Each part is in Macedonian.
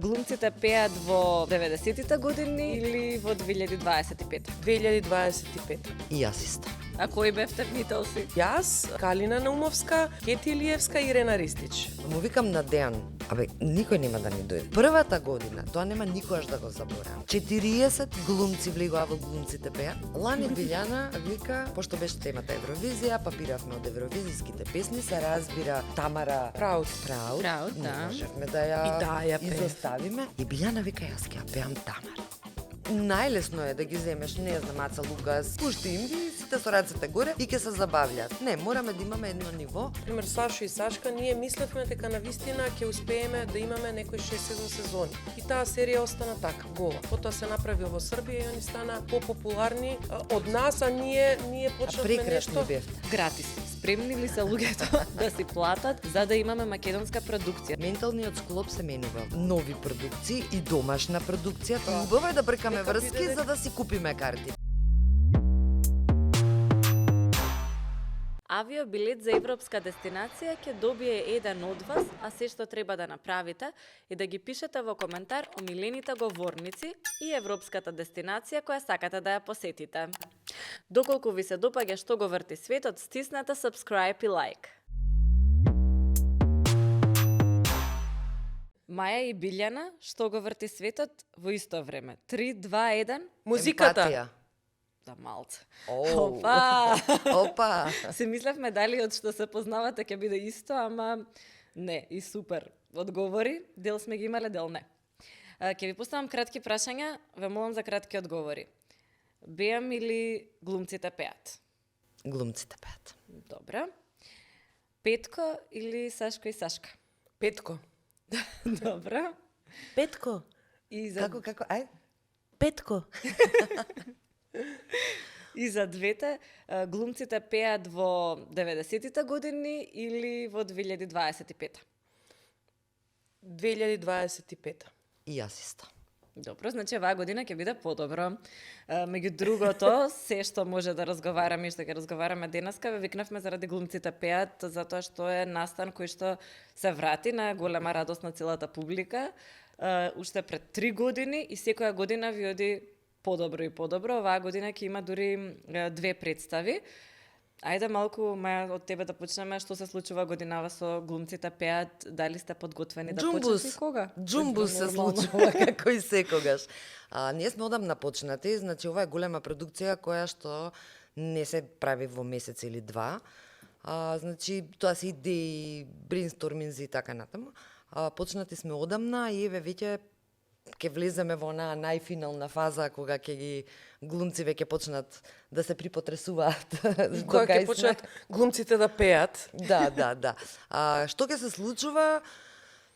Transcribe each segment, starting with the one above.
Глумците пеат во 90-тите години или во 2025? 2025. И јас исто. А кои бевте внителси? Јас, Калина Наумовска, Кети Илиевска и Ирена Ристич. Му викам на Дејан, абе, никој нема да ни дојде. Првата година, тоа нема никогаш да го заборавам. 40 глумци влегоа во Глумците пеат. Лани Билјана вика, пошто беше темата Евровизија, па биравме од евровизиските песни, се разбира Тамара Праут. Праут, Не да. можевме да ја, И да, ја пее. изоставиме. И Билјана вика, јас ќе ја пеам Тамара. Најлесно е да ги земеш, не знам, Аца Лукас, пушти им ги, сите со рацете горе и ќе се забавлjaат. Не, мораме да имаме едно ниво. Пример, Сашо и Сашка, ние мислевме дека на вистина ќе успееме да имаме некои 6-7 сезони. И таа серија остана така, гола. Потоа се направи во Србија и они стана популарни од нас, а ние почнавме Прекрасни нешто. бевте. Гратис. Спремни ли се луѓето да си платат за да имаме македонска продукција? Менталниот склоп се менува. Нови продукции и домашна продукција. Убаво е да бркаме Нека врски биде за да си купиме карти. Авиобилет за европска дестинација ќе добие еден од вас, а се што треба да направите е да ги пишете во коментар омилените говорници и европската дестинација која сакате да ја посетите. Доколку ви се допаѓа што го врти светот, стиснете subscribe и like. Маја и Билјана, што го врти светот во исто време. 3, 2, 1. Музиката. Емпатија. За малце. Оу. Опа! Опа. Се мислевме дали од што се познавате ќе биде исто, ама не, и супер. Одговори, дел сме ги имале, дел не. Ќе ви поставам кратки прашања, ве молам за кратки одговори. Беам или глумците пеат? Глумците пеат. Добра. Петко или Сашко и Сашка? Петко. Добра. Петко. И за, Како? Ај. Петко. и за двете, глумците пеат во 90-тите години или во 2025? 2025. И јас исто. Добро, значи оваа година ќе биде подобро. Меѓу другото, се што може да разговараме и што ќе разговараме денеска, ве викнавме заради глумците пеат, затоа што е настан кој што се врати на голема радост на целата публика, уште пред 3 години и секоја година ви оди подобро и подобро. Оваа година ќе има дури 2 представи. Ајде малку, Маја, од тебе да почнеме. Што се случува годинава со глумците пеат? Дали сте подготвени да почнете и кога? Джумбус се Нормално. случува како и секогаш. Ние сме одамна почнати, значи ова е голема продукција која што не се прави во месец или два. Значи тоа се идеи, брейнсторминзи и така натаму. Почнати сме одамна и еве веќе ќе влеземе во онаа најфинална фаза кога ќе ги глумци веќе почнат да се припотресуваат. Кога ќе почнат глумците да пеат. Да. Што ќе се случува?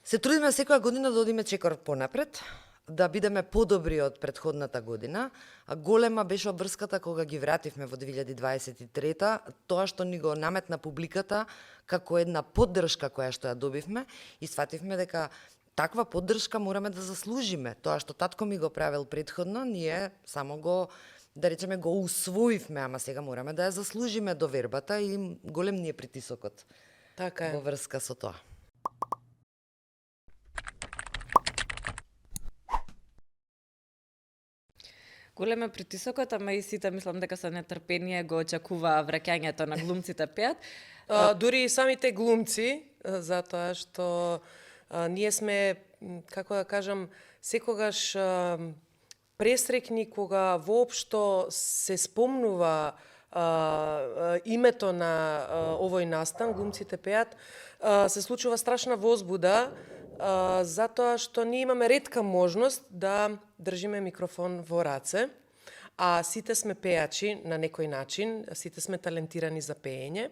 Се трудиме секоја година да одиме чекор понапред, да бидеме подобри од претходната година. Голема беше обврската кога ги вративме во 2023-та, тоа што ни го наметна публиката како една поддршка која што ја добивме и свативме дека таква поддршка мораме да заслужиме. Тоа што татко ми го правил претходно, ние само го, да речеме, го усвоивме, ама сега мораме да ја заслужиме довербата и голем ни е притисокот Така во е. врска со тоа. Голем е притисокот, ама и сите мислам дека со нетрпение го очекуваа враќањето на глумците пеат. Дури и самите глумци, затоа што ние сме, како да кажам, секогаш пресрекни кога воопшто се спомнува името на овој настан, глумците пеат, се случува страшна возбуда, затоа што ние имаме ретка можност да држиме микрофон во раце, а сите сме пеачи на некој начин, сите сме талентирани за пеење.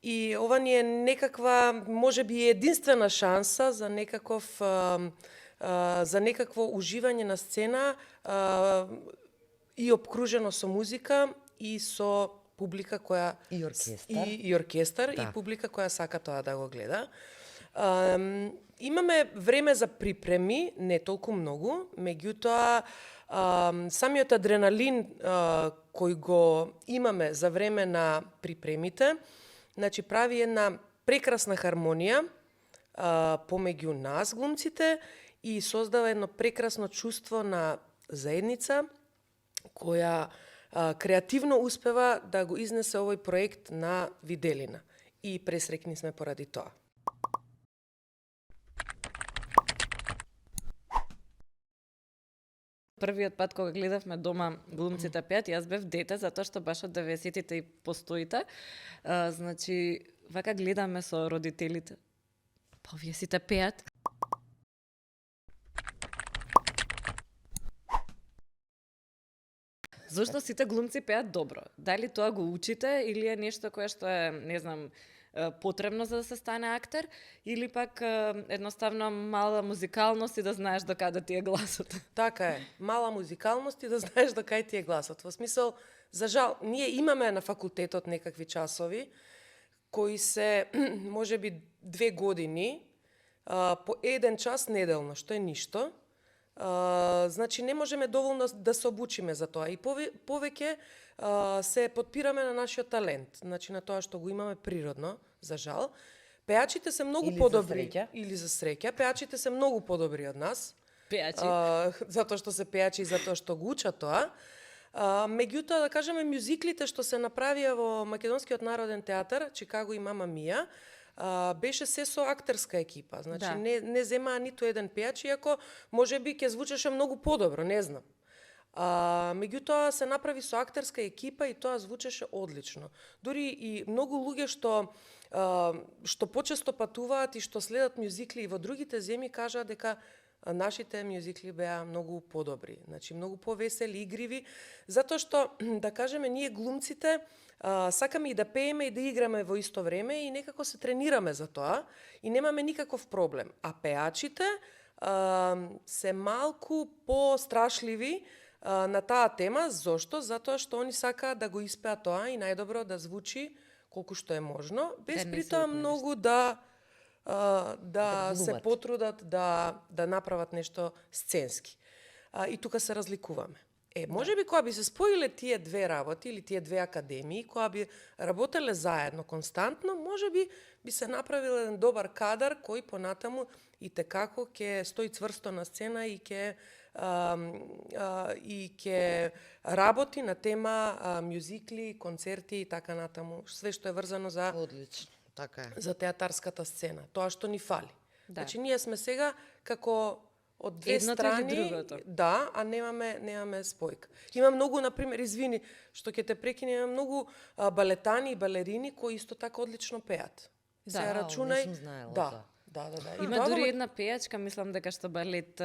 И ова ни е некаква, можеби единствена шанса за некакво уживање на сцена и обкружено со музика и со публика која И оркестар. и оркестар Да. и публика која сака тоа да го гледа. Имаме време за припреми, не толку многу, меѓутоа самиот адреналин кој го имаме за време на припремите, значи прави една прекрасна хармонија помеѓу нас глумците и создава едно прекрасно чувство на заедница која креативно успева да го изнесе овој проект на виделина. И пресрекни сме поради тоа. Првиот пат кога гледавме дома глумците пеат, јас бев дете, затоа што баш од 90-тите и постоите. Значи, вака гледаме со родителите. Па овие сите пеат. Зошто сите глумци пеат добро? Дали тоа го учите или е нешто кое што е, не знам, потребно за да се стане актер, или пак едноставно мала музикалност и да знаеш до каде ти е гласот? Така е, мала музикалност и да знаеш до кај ти е гласот. Во смисол, за жал, ние имаме на факултетот некакви часови кои се, може би 2 години, по 1 час неделно, што е ништо. Значи не можеме доволно да се обучиме за тоа и повеќе се подпираме на нашиот талент, значи на тоа што го имаме природно, за жал. Пеачите се многу Или подобри за среќа. или за среќа, пеачите се многу подобри од нас. Пеачи. Затоа што се пеачи и затоа што го учат тоа. Меѓутоа, да кажеме, мюзиклите што се направија во Македонскиот народен театар, Чикаго и Мама Мија, беше се со актерска екипа. Значи, Да. не земаа ниту еден пеач, иако може би ќе звучеше многу подобро, не знам. Меѓутоа се направи со актерска екипа и тоа звучеше одлично. Дури и многу луѓе што почесто патуваат и што следат мюзикли и во другите земји кажаат дека нашите мюзикли беа многу подобри, значи многу повесели, игриви, затоа што, да кажеме, ние глумците сакаме и да пееме и да играме во исто време и некако се тренираме за тоа и немаме никаков проблем. А пеачите се малку пострашливи на таа тема. Зошто? Затоа што они сакаат да го испеат тоа и најдобро да звучи колку што е можно, без Да не при се тоа отнесат. многу да се глумат. потрудат да направат нешто сценски. И тука се разликуваме. Може би кога би се споиле тие две работи или тие две академии, кога би работеле заедно константно, може би се направил еден добар кадар кој понатаму и текако ќе стои цврсто на сцена и ќе работи на тема мюзикли, концерти и така натаму. Све што е врзано за Одлично, така е. за театарската сцена. Тоа што ни фали. Да. Значи ние сме сега како од две Едното или страни, другото. да, а немаме спојка. Има многу, на пример, извини, што ќе те прекине, има многу балетани и балерини кои исто така одлично пеат. Да, Сега не рачунај, сум знаела да, тоа. да. Има дури една пејачка, мислам дека што балет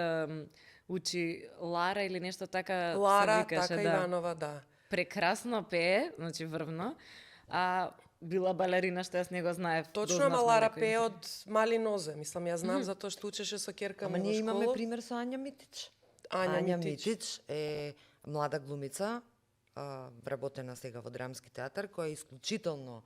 учи Лара или нешто така Лара, се викаше, така да. Иванова, да. Прекрасно пее, значи врвно, а била балерина што јас не го знаев. Точно, дознавме ама Лара некој пее инфo. од мали нозе. Мислам, ја знам затоа што учеше со ќерка Ама му во ние имаме школа. пример со Ања Митич. Ања Митич. е млада глумица, вработена сега во Драмски театар, која е исклучително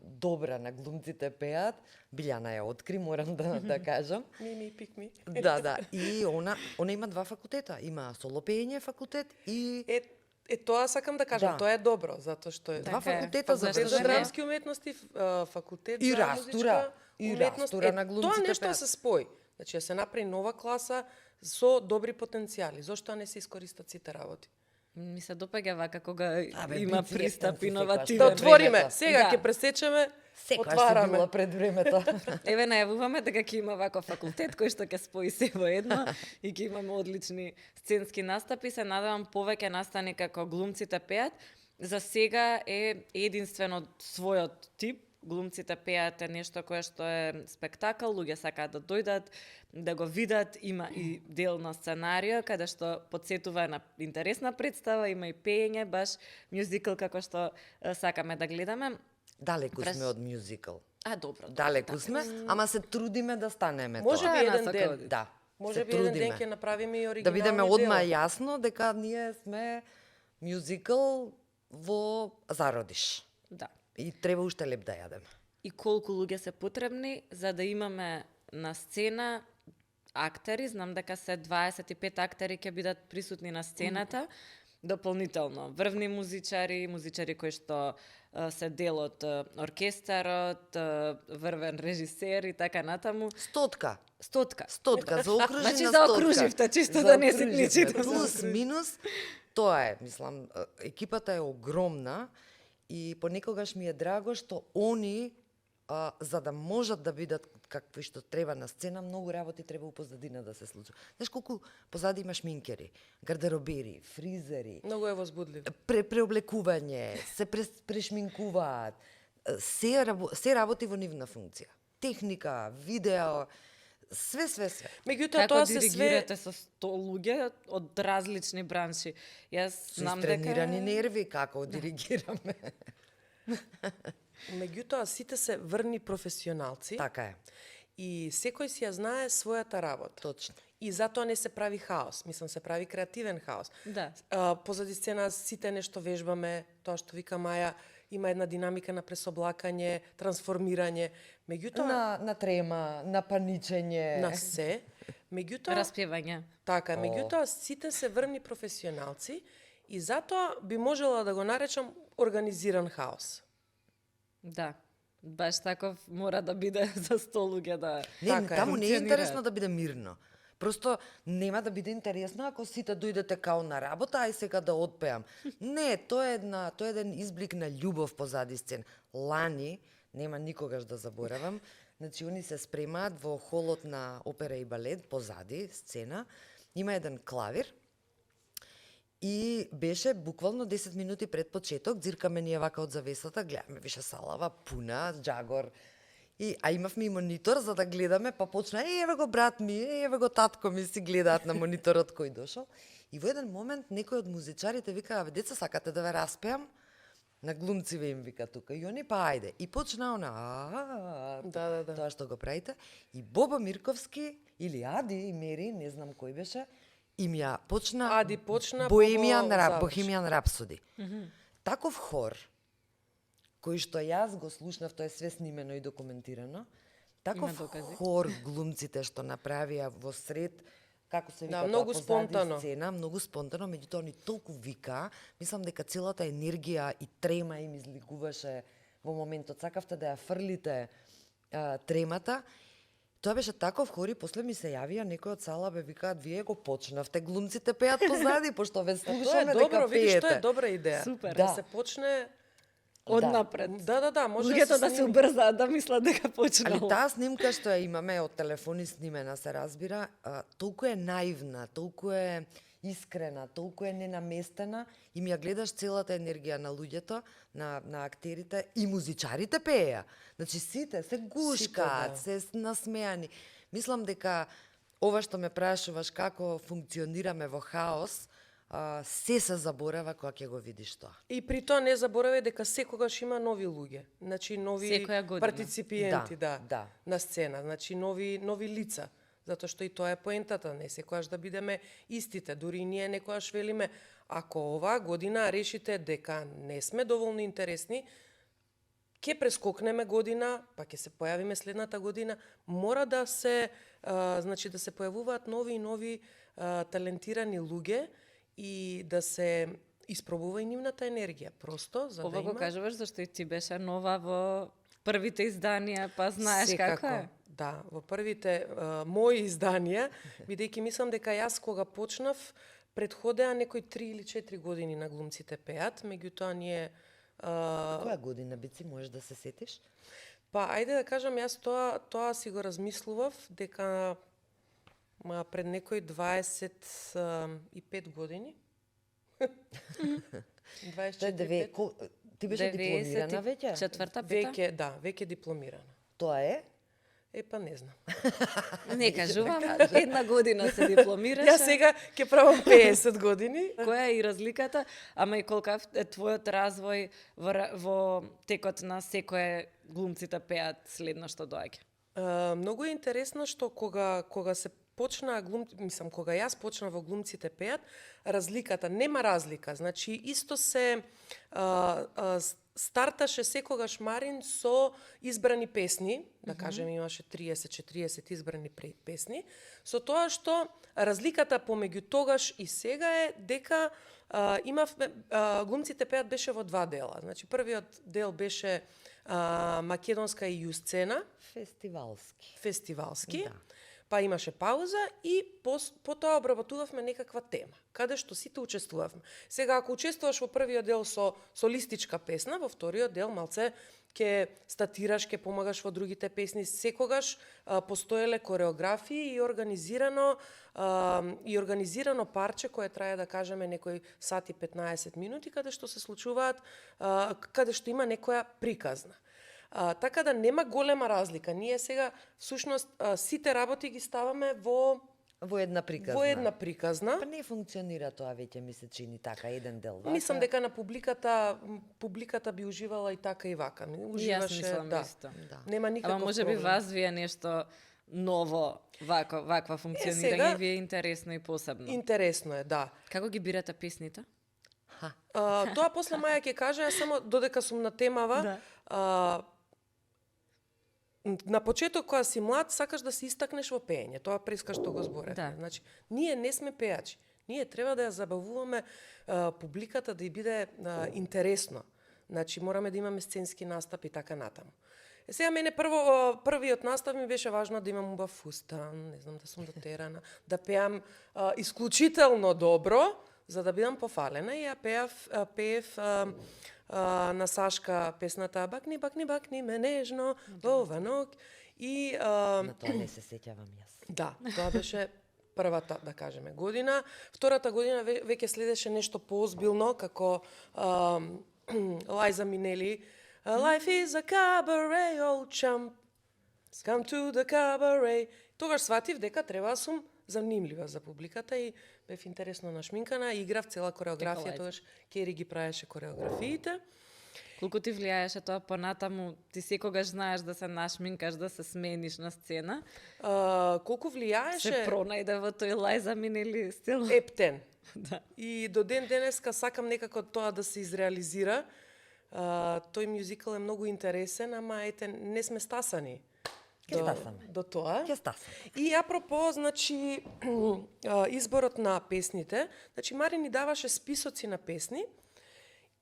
добра на глумците пеат. Билјана ја откри, морам да кажам. Мими, пикми. Да. И она има 2 факултета. Има соло пеење факултет и Тоа сакам да кажам, Да. тоа е добро, затоа што е... Два Така е. факултета Па за зашто Факултет за не? драмски уметности, факултет И за растура. музичка И уметност. растура на Тоа глумците нешто пеат. се спои. Значи, се направи нова класа со добри потенцијали. Зошто не се искористат сите работи? Ми се допаѓа вака кога Абе, има бици пристап ефтен си иновативен. Да Времето. отвориме. Сега Да. ќе пресечеме, секојаш си отвараме. била пред времето. Еве најавуваме дека ќе има вако факултет кој што ќе спои се во едно и ќе имаме одлични сценски настапи. Се надевам повеќе настани како глумците пеат. За сега е единствен од својот тип. Глумците пеат е нешто кое што е спектакл, луѓе сакаат да дојдат, да го видат, има и дел на сценарио, каде што подсетува на интересна представа, има и пеење, баш мюзикл како што сакаме да гледаме. Далеку Прес- сме од мюзикл. Добро. Далеку сме, ама се трудиме да станеме Може тоа. би еден насока ден. оди. Да. Може се би еден ден трудиме. ќе направиме и Да оригинални бидеме одма дела. јасно дека ние сме мюзикл во зародиш. Да. И треба уште леп да јадеме. И колку луѓе се потребни за да имаме на сцена актери, знам дека се 25 актери ќе бидат присутни на сцената дополнително врвни музичари кои што се дел од оркестарот, врвен режисер и така натаму. Стотка. Стотка. Заокружи Значи на стотка. заокруживте, чисто да не Заокруживме. ситничите. Плюс, минус, тоа е, мислам, екипата е огромна и понекогаш ми е драго што они, за да можат да бидат какви што треба на сцена, многу работи треба у позадина да се случи. Знаеш колку позади има шминкери, гардеробери, фризери, Многу е возбудлив. преоблекување, се прешминкуваат, се работи во нивна функција. Техника, видео, све. Меѓутоа Како тоа се све диригирате со 100 луѓе од различни бранши? Јас Со знам дека тренирани нерви како диригираме. меѓутоа сите се врни професионалци. Така е, И секој си ја знае својата работа. точно. И затоа не се прави хаос. Мислам, се прави креативен хаос. Да. Позади сцена сите нешто вежбаме, тоа што вика Маја, има една динамика на пресоблакање, трансформирање. Меѓутоа, На трема, на паничење. на се. Меѓутоа, Распевање. така, меѓутоа сите се врни професионалци и затоа би можела да го наречам организиран хаос. Да. Баш таков мора да биде за 100 луѓе да Не, Така е, таму не е функционираат. интересно да биде мирно. Просто нема да биде интересно ако сите дојдете као на работа, ај сега да отпеам. Не, тоа е еден изблик на љубов позади сцена. Лани, нема никогаш да заборавам, значи они се спремаат во холот на опера и балет, позади сцена, има еден клавир, и беше буквално 10 минути пред почеток, дзиркаме ние вака од завесата, гледаме више салава, пуна, джагор, а имавме и монитор за да гледаме, па почна, еве го брат ми, еве го татко ми си гледаат на мониторот кој дошол. И во еден момент некој од музичарите вика, абе деца сакате да ве распеам? На глумциве им вика тука. И они па ајде. И почна она, Да. тоа што го правите. И Боба Мирковски, или Ади и Мери, не знам кој беше, им ја почна Ади почна, Bohemian Бобо заврши. Bohemian Rhapsody. Таков хор, кој што јас го слушнав, тоа е све снимено и документирано, таков Има докази. хор глумците што направија во сред, како се вика Да, многу тоа, позади спонтано. сцена, многу спонтано, меѓутоа они толку вика, мислам дека целата енергија и трема им изликуваше во моментот. Сакавте да ја фрлите тремата. Тоа беше таков хор и после ми се јавија некој од сала, бе викаат, вие го почнавте, глумците пеат позади, пошто ве Тоа е слушаме дека добро, видиш, тоа е пеете. добра идеја. Супер. Да Да. се почне однапред. Да, може Луѓето да се сними. убрзаат, да мислат дека Али почнало. таа снимка што ја имаме од телефони снимена, се разбира, толку е наивна, толку е искрена, толку е ненаместена и ми ја гледаш целата енергија на луѓето, на актерите и музичарите пееа. Значи сите се гушкаат, Сите, се насмеани. Мислам дека ова што ме прашуваш како функционираме во хаос, се заборава кога ќе го видиш тоа. И при тоа не заборавај дека секогаш има нови луѓе. Значи нови Секоја година. партиципиенти, Да. на сцена, значи нови лица. Затоа што и тоа е поентата, не секогаш да бидеме истите. Дури и ние некогаш велиме, ако оваа година решите дека не сме доволно интересни, ќе прескокнеме година, па ќе се појавиме следната година, мора да се значи да се појавуваат нови и нови талентирани луѓе и да се испробува и нивната енергија, просто за Ова да има. го кажуваш зашто и ти беше нова во првите изданија, па знаеш како е. Да, во првите мои изданија, бидејќи мислам дека јас кога почнав, предходеа некои 3 или 4 години на глумците пеат, меѓутоа ние Која година бици можеш да се сетиш? па ајде да кажам јас тоа си го размислував дека пред некои 25 години. 24-25. Ти беше дипломирана веќе? Четврта, пета? Веќе дипломирана. Тоа е? Па не знам. Не кажувам, една година се дипломираше. Јас сега ќе правам 50 години. Која е и разликата, ама и колкав е твојот развој во текот на секое глумците пеат следно што доаѓа? Многу е интересно што кога се почна кога јас почнав во глумците пеат, разликата нема разлика. Значи исто се старташе секогаш Марин со избрани песни, да кажем имаше 30-40 избрани песни, со тоа што разликата помеѓу тогаш и сега е дека имавме глумците пеат беше во два дела. Значи првиот дел беше македонска и ју сцена, фестивалски. Да. Па имаше пауза и потоа обработувавме некаква тема, каде што сите учествувавме. Сега, ако учествуваш во првиот дел со солистичка песна, во вториот дел малце ќе статираш, ќе помагаш во другите песни. Секогаш постоеле кореографии и организирано парче кое трае, да кажеме, некој сат и 15 минути, каде што се случуваат, каде што има некоја приказна. Така да нема голема разлика. Ние сега, всушност, сите работи ги ставаме во една приказна. Во една приказна. Па не функционира тоа веќе, ми се чини така, еден дел вака. Мислам дека на публиката би уживала и така и вака. Уживаше, мислам да. исто. Да. Нема никаков Ама може би проблем. вас вие нешто ново ваква функционирање сега- ви е интересно и посебно. Интересно е, да. Како ги бирате песните? Тоа после Маја ќе каже, ја само додека сум на темава. Да. На почеток кога си млад, сакаш да се истакнеш во пеење. Тоа преска што го зборевме. Да. Значи, ние не сме пеачи. Ние треба да ја забавуваме публиката да ја биде интересно. Значи, мораме да имаме сценски настап и така натаму. Сега мене првиот настав ми беше важно да имам убав фустан, не знам, да сум дотерана, да пеам исклучително добро, за да бидам пофалена, и ја пеев на Сашка песната Бакни, бакни, бакни ме нежно во ванок. И На тоа не се сеќавам јас. да, тоа беше првата, да кажеме, година. Втората година веќе следеше нешто поозбилно, како Лајза Минели. Life is a cabaret, old chump. Come to the cabaret. Тогаш сватив дека треба да сум занимлива за публиката и бев интересно нашминкана, играв цела кореографија, Лајза. тогаш Кери ги правеше кореографиите. Колку ти влијаеше тоа понатаму, ти секогаш знаеш да се нашминкаш, да се смениш на сцена? Колку Се влијаеше пронајде во тој Лајза Минели стил? ептен. Да. И до ден денеска сакам некако тоа да се изреализира. Тој мюзикл е многу интересен, ама ете, не сме стасани. Ќе стасаме. До тоа. Ќе стасаме. И апропо, значи, изборот на песните, значи Мари ни даваше списоци на песни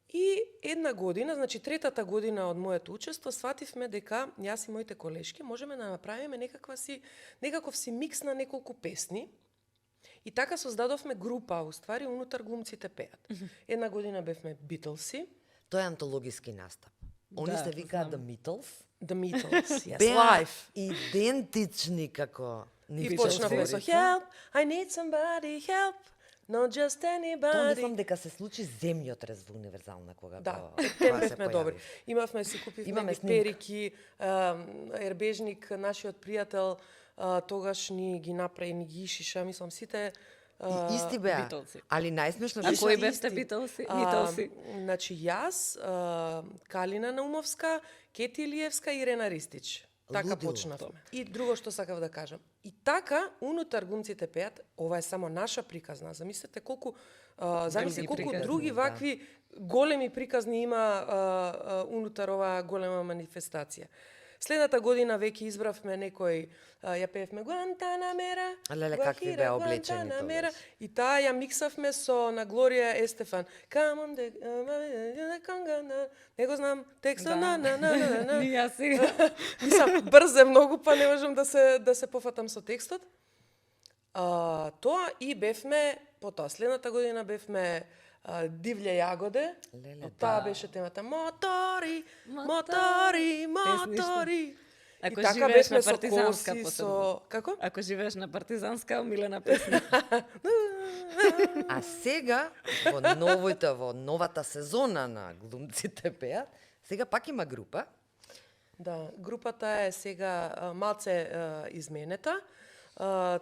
и една година, значи третата година од моето учество, свативме дека јас и моите колешки можеме да направиме некаков си микс на неколку песни. И така создадовме група, уствари, унутар глумците пеат. Една година бевме Битлси, Тоа е антологиски настап. Они Да, се викаат The знам. Beatles. The Beatles, yes, Беа live. идентични како ни И Beatles почнавме со дворица. Help, I need somebody, help, not just Тоа anybody. мислам дека се случи земјотрес во универзална кога Да, го тем кога се бевме појави. добри. Имавме си купивме Имаме ги снимка. перики, Ербежник, нашиот пријател, тогаш ни ги направи, ни ги ишиша, мислам сите И исти беа. Битлси. Али најсмешно А што кои исти. бевте Битлси? Митолси? Значи јас, Калина Наумовска, Кети Илиевска и Ирена Ристич. Така Лудило. почнавме. И друго што сакав да кажам. И така, унутар глумците пеат, ова е само наша приказна. Замислете колку, замисли колку приказни, други да. вакви големи приказни има унутар оваа голема манифестација. Следната година веќе избравме некој, ја пеевме Гуантанамера, Леле, какви Гуахира, беа облечени Гуантанамера, тогаш. и таа ја миксавме со на Глорија Естефан. Come on, не го знам текстот, Да. на. Ни јас сега. Мислам, брзе многу, па не можам да се пофатам со текстот. Тоа и бевме, потоа следната година бевме Дивље јагоде. Леле, Таа да. беше темата мотори, Мотори. мотори, мотори. Ако И така живееш бевме на со партизанска коси, посебно. Како? Ако живееш на партизанска, омилена песна. А сега во новата сезона на глумците пеат, сега пак има група. Да, групата е сега малце изменета.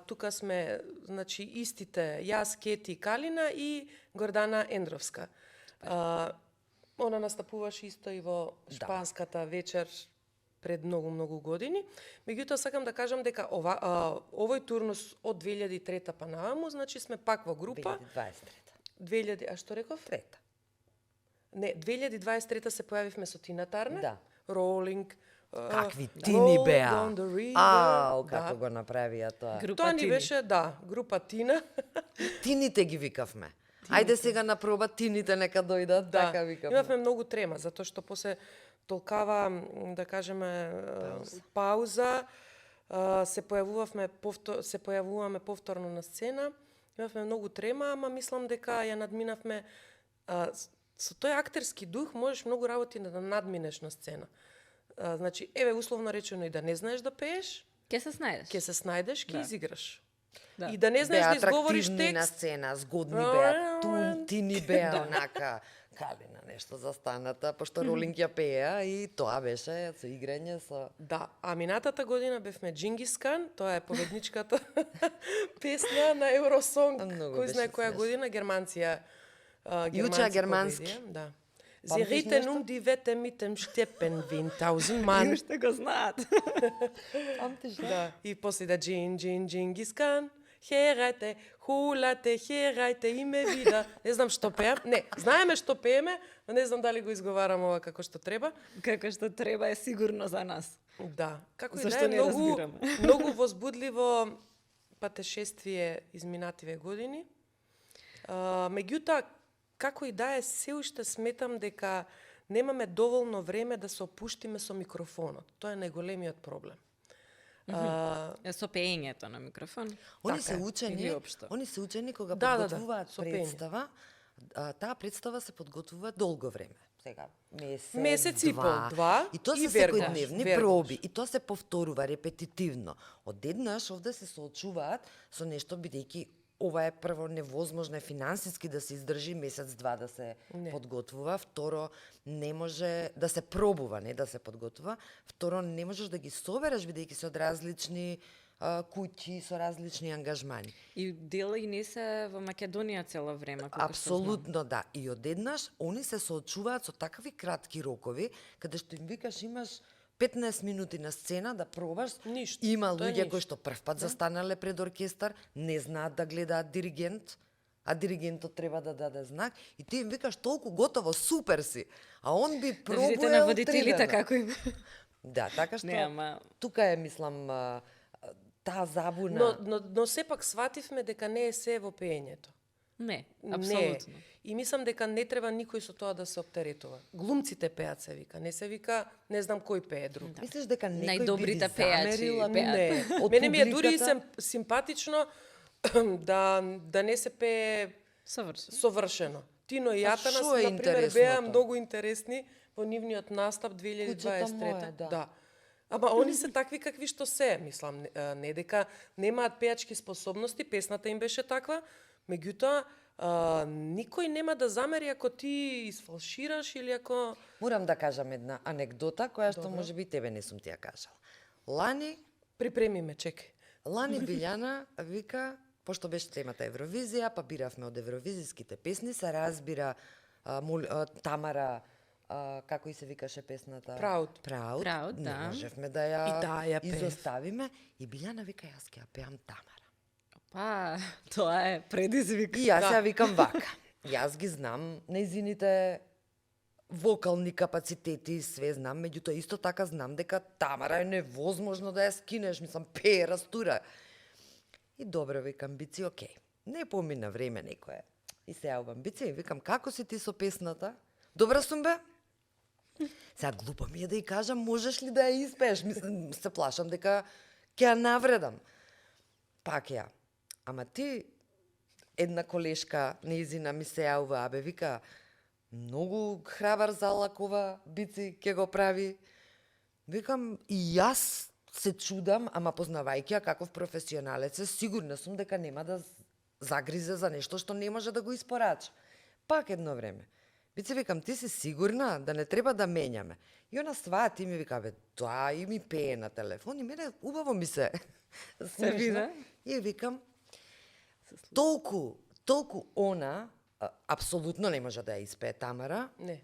Тука сме, значи, истите, јас, Кети, Калина и Гордана Ендровска. Она настапуваше исто и во Шпанската вечер пред многу години. Меѓутоа сакам да кажам дека овој турнус од 2003 па наваму, значи сме пак во група. 2023. 2000, а што реков? Трета. Не, 2023 се појавивме со Тина Тарне. Да. Rolling. Какви тини Roll беа. Down the River. Како го направија тоа. Група Тоа ни Тини. беше, да, група Тина. Тините ги викавме. Ајде сега на проба тините нека дојдат, Да, така викавме. имавме многу трема, затоа што после толкава, да кажеме, пауза, се појавуваме повторно на сцена. Имавме многу трема, ама мислам дека ја надминавме со тој актерски дух можеш многу работи да надминеш на сцена. Значи, еве условно речено и да не знаеш да пееш, Ке се снајдеш. ќе се снајдеш, ќе Да. изиграш. Да. И да не знаеш Беа да изговориш атрактивни на текст, сцена, згодни беа, тини беа онака, калина нешто за станата, пошто Ролинг ја пеа и тоа беше со играње, со... да, а минатата година бевме Джингискан, тоа е победничката песна на Евросонг, Многу кој знае беше која смешно. година, Германција. учеа германски. победи, да. Памтиш Sie нешто? ritten die Wette mit dem Steppen 1000 Mann. Уште го знаат. Памтиш, Да, и после да Джингискан, херате, хулате, херате, име вида. Не знам што пеам. Не, знаеме што пееме, но не знам дали го изговарам ова како што треба. Како што треба е сигурно за нас. Да, како и Зашто да е не многу, разбираме? многу возбудливо патешествие изминативе години. Меѓутоа, како и да е, се уште сметам дека немаме доволно време да се опуштиме со микрофонот. Тоа е најголемиот проблем. Со пеењето на микрофон. Они Така се е, учени, или општо. они се учени кога Да, да, да, подготвуваат со пење. представа, таа представа се подготвува долго време. Сега Месец и пол, два, И тоа и се вергаш, секојдневни вергаш. проби и тоа се повторува репетитивно. Одеднаш овде се соочуваат со нешто бидејќи ова е прво невозможно е финансиски да се издржи месец-два да се Не. подготвува, второ не може да се пробува, не да се подготвува, второ не можеш да ги собереш бидејќи се од различни куќи со различни ангажмани. И дел и не се во Македонија цело време, колку што знам. Апсолутно да. И одеднаш они се соочуваат со такви кратки рокови, каде што им викаш имаш 15 минути на сцена да пробаш. Ништо. Има Тоа е луѓе кои ништо. што првпат застанале пред оркестар, не знаат да гледаат диригент, а диригентот треба да даде знак и ти им викаш толку готово, супер си. А он би Да видите пробуел на водителите 3 дена. како им. Да, така што Не, ама- тука е мислам таа забуна. Но сепак свативме дека не е се во пеењето. Не, Не. апсолутно. И мислам дека не треба никој со тоа да се оптеретува. Глумците пеат се вика, не се вика, не знам кој пее друг. Мислиш дека некој би ви Најдобрите пеачи замерил, ами пеат. Не, од мене ми е дури и публиката? симпатично да не се пее Совршено. совршено. Тино и Јатанас, шо е например, беа интересното? многу интересни во нивниот настап 2023. Куќата моја, да. Да. Ама они се такви какви што се, мислам, не дека немаат пеачки способности, песната им беше таква, меѓутоа никој нема да замери ако ти изфалшираш или ако... Морам да кажам една анегдота која што можеби тебе не сум ти ја кажала. Лани Припреми ме, чекај. Лани Билјана вика, пошто беше темата Евровизија, па биравме од евровизиските песни, се разбира Тамара, како и се викаше песната? Proud. Proud, Не да. можевме да ја, И таа ја пеев. изоставиме. И Билјана вика, јас ќе ја пеам Тамара. Па, тоа е предизвик. И јас Да. ја викам вака. Јас ги знам нејзините вокални капацитети, све знам, меѓутоа исто така знам дека Тамара е невозможно да ја скинеш, мислам, пее, растура. И добро, викам, Бици, окей. Не помина време некое. И се јавам, Бици, и викам, како си ти со песната? Добра сум бе? Сега глупо ми е да ја кажам, можеш ли да ја испееш? Мислам, се плашам дека ќе ја навредам. Пак ја. Ама ти, една колешка неизина ми се јавува, абе, вика, многу храбар залак ова Бици ќе го прави. Викам, и јас се чудам, ама познавајќи ја каков професионалец е, сигурна сум дека нема да загризе за нешто што не може да го испорача. Пак едно време. Бици, викам, ти си сигурна да не треба да менјаме? И она свати ми вика, бе, тоа и ми пее на телефон и мене убаво ми се смешно. виде? И викам, толку она, апсолутно не може да ја испее Тамара. Не.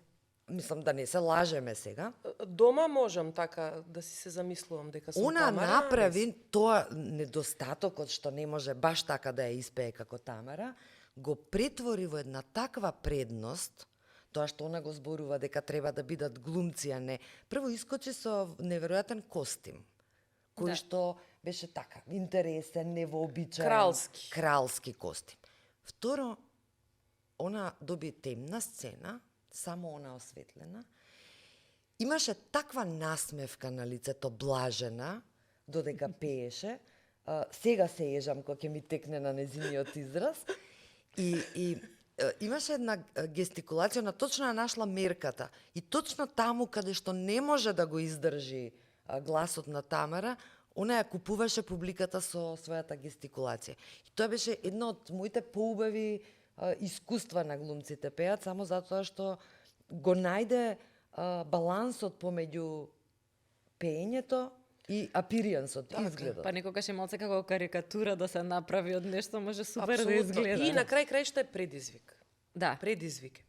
Мислам да не се лажеме сега. Дома можам така да си се замислувам дека сум Она Тамара. направи тоа недостатокот што не може баш така да ја испее како Тамара, го претвори во една таква предност, Тоа што она го зборува дека треба да бидат глумци, а не. Прво искочи со неверојатен костим, кој Да. што беше така, интересен, невообичаен. Кралски. Кралски костим. Второ, она доби темна сцена, само она осветлена. Имаше таква насмевка на лицето, блажена, додека пееше. Сега се ежам кога ќе ми текне на незиниот израз. И имаше една гестикулација, на точно ја нашла мерката. И точно таму каде што не може да го издржи гласот на Тамара, она ја купуваше публиката со својата гестикулација. И тоа беше едно од моите поубави искуства на глумците пеат, само затоа што го најде балансот помеѓу пеењето и апириансот, изгледот. Па некогаш е малце како карикатура да се направи од нешто, може супер да Апсолутно. изгледа. И на крај крајшта е предизвик. Да, Предизвик.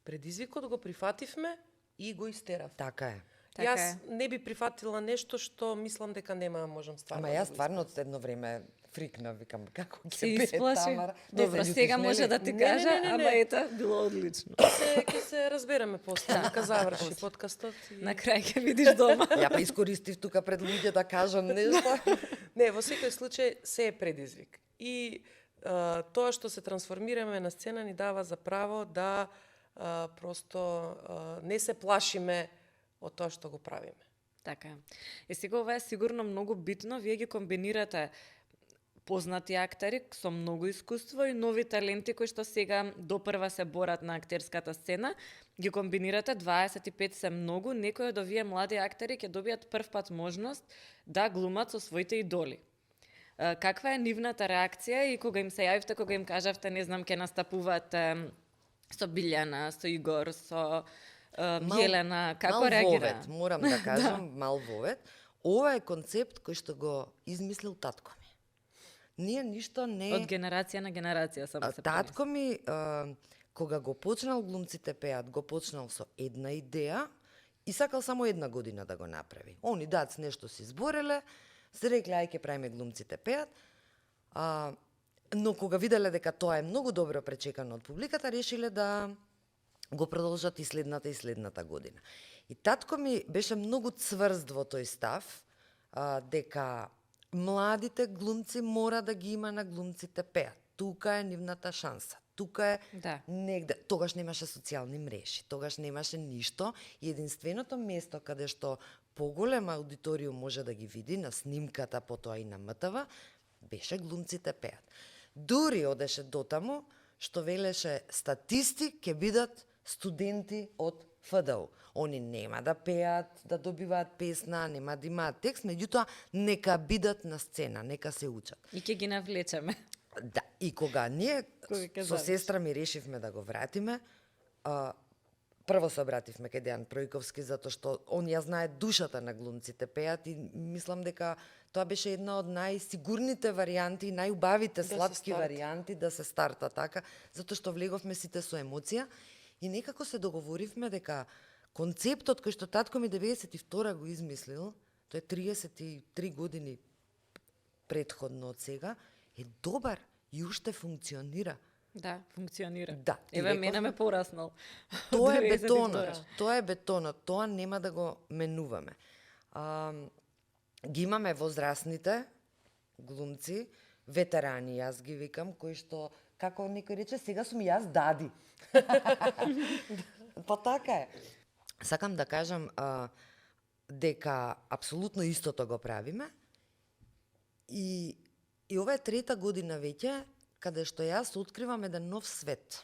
Предизвикот го прифативме и го истерав. Така е. Така Јас е. не би прифатила нешто што мислам дека нема да можам стварно. Ама да јас го стварно од едно време фрикна, викам, како се ќе пее исплаши. Тамара. Не Добро, се сега љутиш, може нели? да ти Не, кажа, не, ама ета, било одлично. Ќе се разбереме после, нека заврши подкастот. На крај ќе видиш дома. Ја па искористив тука пред луѓе да кажам нешто. Не, во секој случај се е предизвик. И тоа што се трансформираме на сцена ни дава за право да просто не се плашиме од тоа што го правиме. Така е. И сега ова е сигурно многу битно, вие ги комбинирате познати актери со многу искуство и нови таленти кои што сега допрва се борат на актерската сцена, ги комбинирате, 25 се многу, некои од овие млади актери ќе добијат прв пат можност да глумат со своите идоли. Каква е нивната реакција и кога им се јавивте, кога им кажавте, не знам, ќе настапувате со Билјана, со Игор, со Јелена, како мал реагира? вовет, морам да кажам, мал вовет. Ова е концепт кој што го измислил татко ми. Ние ништо не... Од генерација на генерација само се Татко ми, кога го почнал глумците пеат, го почнал со една идеја и сакал само една година да го направи. Они дац нешто си збореле, се рекле, ај ќе правиме глумците пеат, но кога виделе дека тоа е многу добро пречекано од публиката, решиле да го продолжат и следната година. И татко ми беше многу цврст во тој став, дека младите глумци мора да ги има на глумците пеат. Тука е нивната шанса. Тука е Да. негде. Тогаш немаше социјални мрежи, тогаш немаше ништо и единственото место каде што поголем аудиториум може да ги види на снимката, потоа и на МТВ, беше глумците пеат. Дури одеше дотаму што велеше статисти ќе бидат студенти од ФДУ. Они нема да пеат, да добиваат песна, нема да имаат текст, меѓутоа нека бидат на сцена, нека се учат. И ќе ги навлечеме. Да, и кога ние Кога ќе со заврши. сестра ми решивме да го вратиме, прво се обративме кај Дејан Пројковски, затоа што он ја знае душата на глумците пеат и мислам дека тоа беше една од најсигурните варијанти, најубавите се сладки старта. варијанти да се старта така, затоа што влеговме сите со емоција и некако се договоривме дека концептот кој што татко ми 92 го измислил, тој е 33 години претходно од сега, е добар и уште функционира. Да, функционира. Да, и Еве, рековме- мене ме пораснал. Тоа е 92. бетонот. Тоа е бетонот. Тоа нема да го менуваме. Ги имаме возрастните глумци, ветерани, јас ги викам, кои што, како некој рече, сега сум јас дади. Па така е. Сакам да кажам дека апсолутно истото го правиме и ова е трета година веќе каде што јас откривам еден нов свет.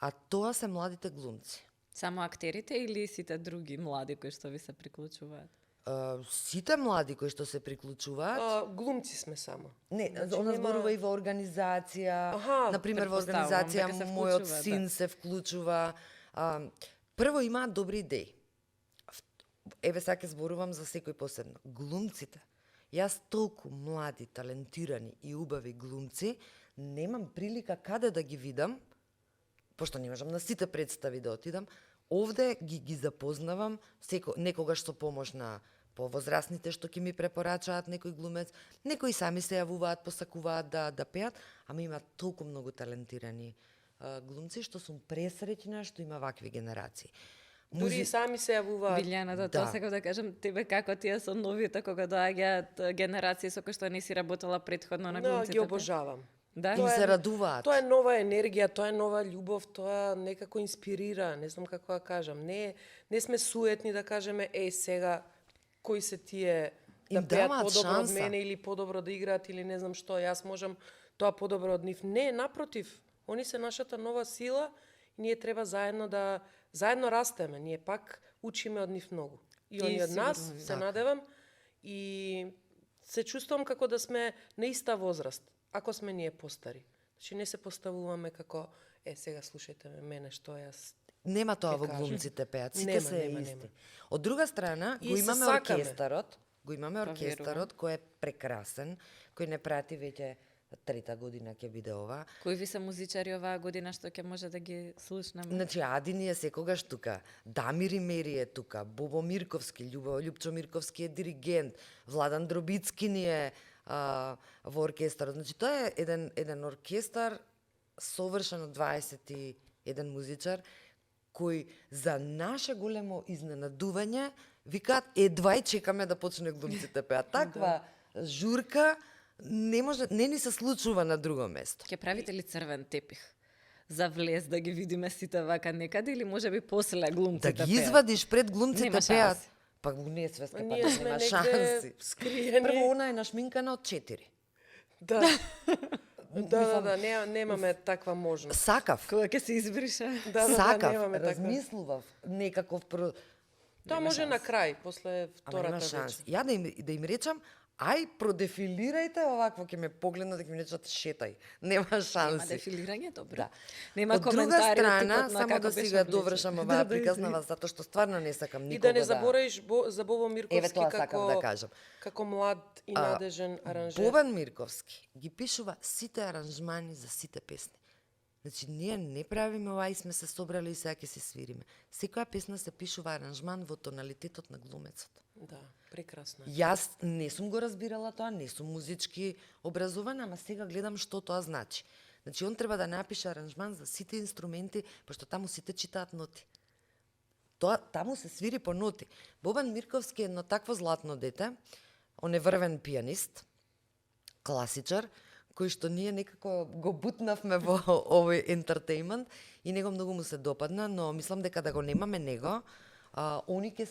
А тоа се младите глумци. Само актерите или сите други млади кои што ви се приклучуваат? Сите млади кои што се приклучуваат, Глумци сме само. не, Значи, она нема- зборува и во организација, Аха, например во претпоставувам организација дека се мојот вклучуваат, син да. се вклучува. Прво имаат добри идеи. Еве сега ќе зборувам за секој посебно. Глумците. Јас толку млади, талентирани и убави глумци немам прилика каде да ги видам, пошто не можам на сите представи да отидам. Овде ги запознавам, некогаш со помош на повозрастните што ќе ми препорачаат некој глумец, некои сами се јавуваат, посакуваат да пеат, ама има толку многу талентирани глумци што сум пресреќна што има вакви генерации. Дури и сами се јавуваат. Билјана, да, Да. тоа сакам да кажам, тебе како тие со новите кога доаѓаат генерации со кои што не си работела претходно на Но, глумците? ги обожавам. Да? Им се радуваат. Тоа е нова енергија, тоа е нова љубов, тоа некако инспирира, не знам како да кажам. Не сме суетни да кажеме, сега, кои се тие да Им пеат даваат подобро од шанса. мене или подобро да играат или не знам што, јас можам тоа подобро од нив. Не, напротив, они се нашата нова сила и ние треба заедно растеме, ние пак учиме од нив многу. И они од нас, сигурно, се надевам, и се чувствувам како да сме на иста возраст, ако сме ние постари. Значи не се поставуваме како, сега слушајте ме, мене што јас. Нема тоа во кажам. глумците пеат, сите Нема, се нема, исти. нема. Од друга страна, И го се имаме сакаме. оркестарот, верувам. кој е прекрасен, кој не прати веќе трета година ќе биде ова. Кои ви се музичари оваа година што ќе може да ги слушнеме? Значи, Ади ни е секогаш тука, Дамир Имери е тука, Бобо Мирковски, Љупчо Мирковски е диригент, Владан Дробицки ни е во оркестарот. Значи, тоа е еден оркестар совршен од 21 музичар, кој за наше големо изненадување викаат едва и чекаме да почне глумците пеат. Таква журка не ни се случува на друго место. Ќе правите ли црвен тепих? За влез да ги видиме сите вака некаде или можеби после глумците Да ги пеат? извадиш пред глумците Нема пеат. шанси. Па не е свеска, па Ние да сме нема негде шанси. скриени. Прво, она е нашминкана од 4. Да. Да, немаме таква можност. Сакав, Кога ќе се избрише? сакав, немаме таква. размислував некаков Тоа може на крај, после Ама втората нема вечер. шанс. Ја да им речам, ај продефилирајте овакво, ќе ме погледнат и ќе ми речат шетај. Нема Нема шанси. дефилирање, добро. Да. Нема Од друга коментари страна, типот на само како да беше си го влечен. довршам оваа приказнава, затоа што стварно не сакам И никога да не заборавиш за Бобо Мирковски Еве тоа сакам да кажам. како млад и надежен аранжер. Бобан Мирковски ги пишува сите аранжмани за сите песни. Значи, ние не правиме ова и сме се собрали и сега ќе се свириме. Секоја песна се пишува аранжман во тоналитетот на глумецот. Да, прекрасно. Јас не сум го разбирала тоа, не сум музички образована, ама сега гледам што тоа значи. Значи, он треба да напише аранжман за сите инструменти, пошто таму сите читаат ноти. Таму се свири по ноти. Бобан Мирковски е едно такво златно дете, он е врвен пианист, класичар, кој што ние некако го бутнавме во овој ентертејмент и него многу му се допадна, но мислам дека да го немаме него, они ќе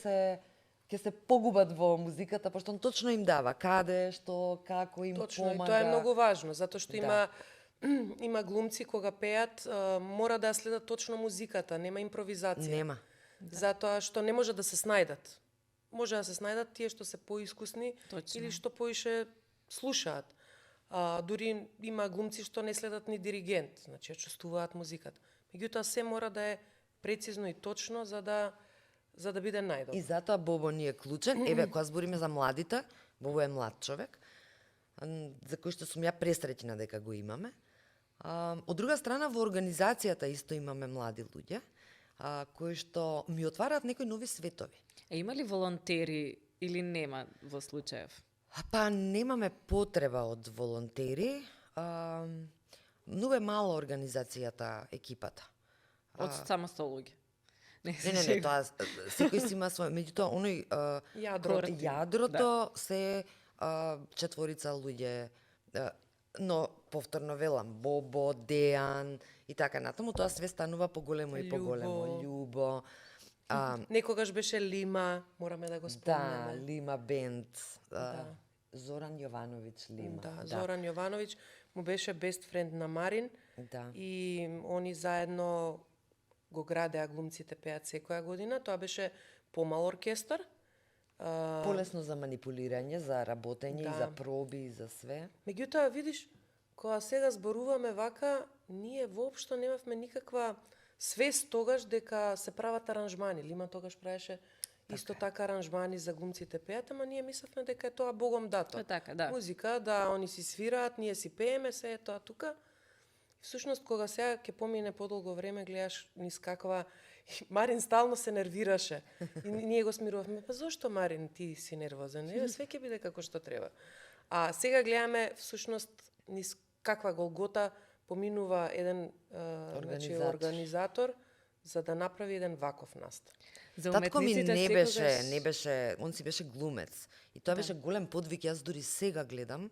се погубат во музиката, пошто он точно им дава каде, што, како им Точно, и помага. тоа е многу важно, затоа што Да. има глумци кога пеат, мора да ја следат точно музиката, нема импровизација. Нема. Затоа што не може да се снајдат. Може да се снајдат тие што се поискусни Точно. или што поише слушаат. Дури има глумци што не следат ни диригент, значи ја чувствуваат музиката. Меѓутоа се мора да е прецизно и точно за да биде најдобро. И затоа Бобо ни е клучен. Еве, кога збориме за младите, Бобо е млад човек, за кој што сум ја пресреќна дека го имаме. Од друга страна, во организацијата исто имаме млади луѓе, кои што ми отвараат некои нови светови. Има ли волонтери или нема во случаев? Па немаме потреба од волонтери. Многу е мала организацијата, екипата. Од само 100 луѓе. Не, тоа секој си има свој, меѓутоа оној Јадрото. јадрото се четворица луѓе, но повторно велам, Бобо, Дејан и така натаму, тоа све станува поголемо и поголемо. Љубо. Некогаш беше Лима, мораме да го Да, спомнеме. Лима Бенд. Зоран Јовановиќ Лима. Да, Зоран Јовановиќ му беше best friend на Марин. Да. И они заедно го градеа глумците пеат секоја година. Тоа беше помал оркестар. Полесно за манипулирање, за работење, Да. и за проби, и за све. Меѓутоа, видиш, кога сега зборуваме вака, ние воопшто немавме никаква свест тогаш дека се прават аранжмани. Лима тогаш правеше исто така аранжмани за глумците пеат, ама ние мислевме дека е тоа Богом дато. Тоа така, да. Музика, да, они си свираат, ние си пееме, се е тоа тука. Всушност, кога сега ќе помине подолго време, гледаш низ каква... Марин стално се нервираше. И ние го смирувавме. Па зошто, Марин, ти си нервозен? Еве, све ќе биде како што треба. А сега гледаме, всушност, низ каква голгота поминува еден значи, организатор за да направи еден ваков настан. За Татко ми уметниците не беше, он си беше глумец. И тоа беше голем подвиг, јас дури сега гледам,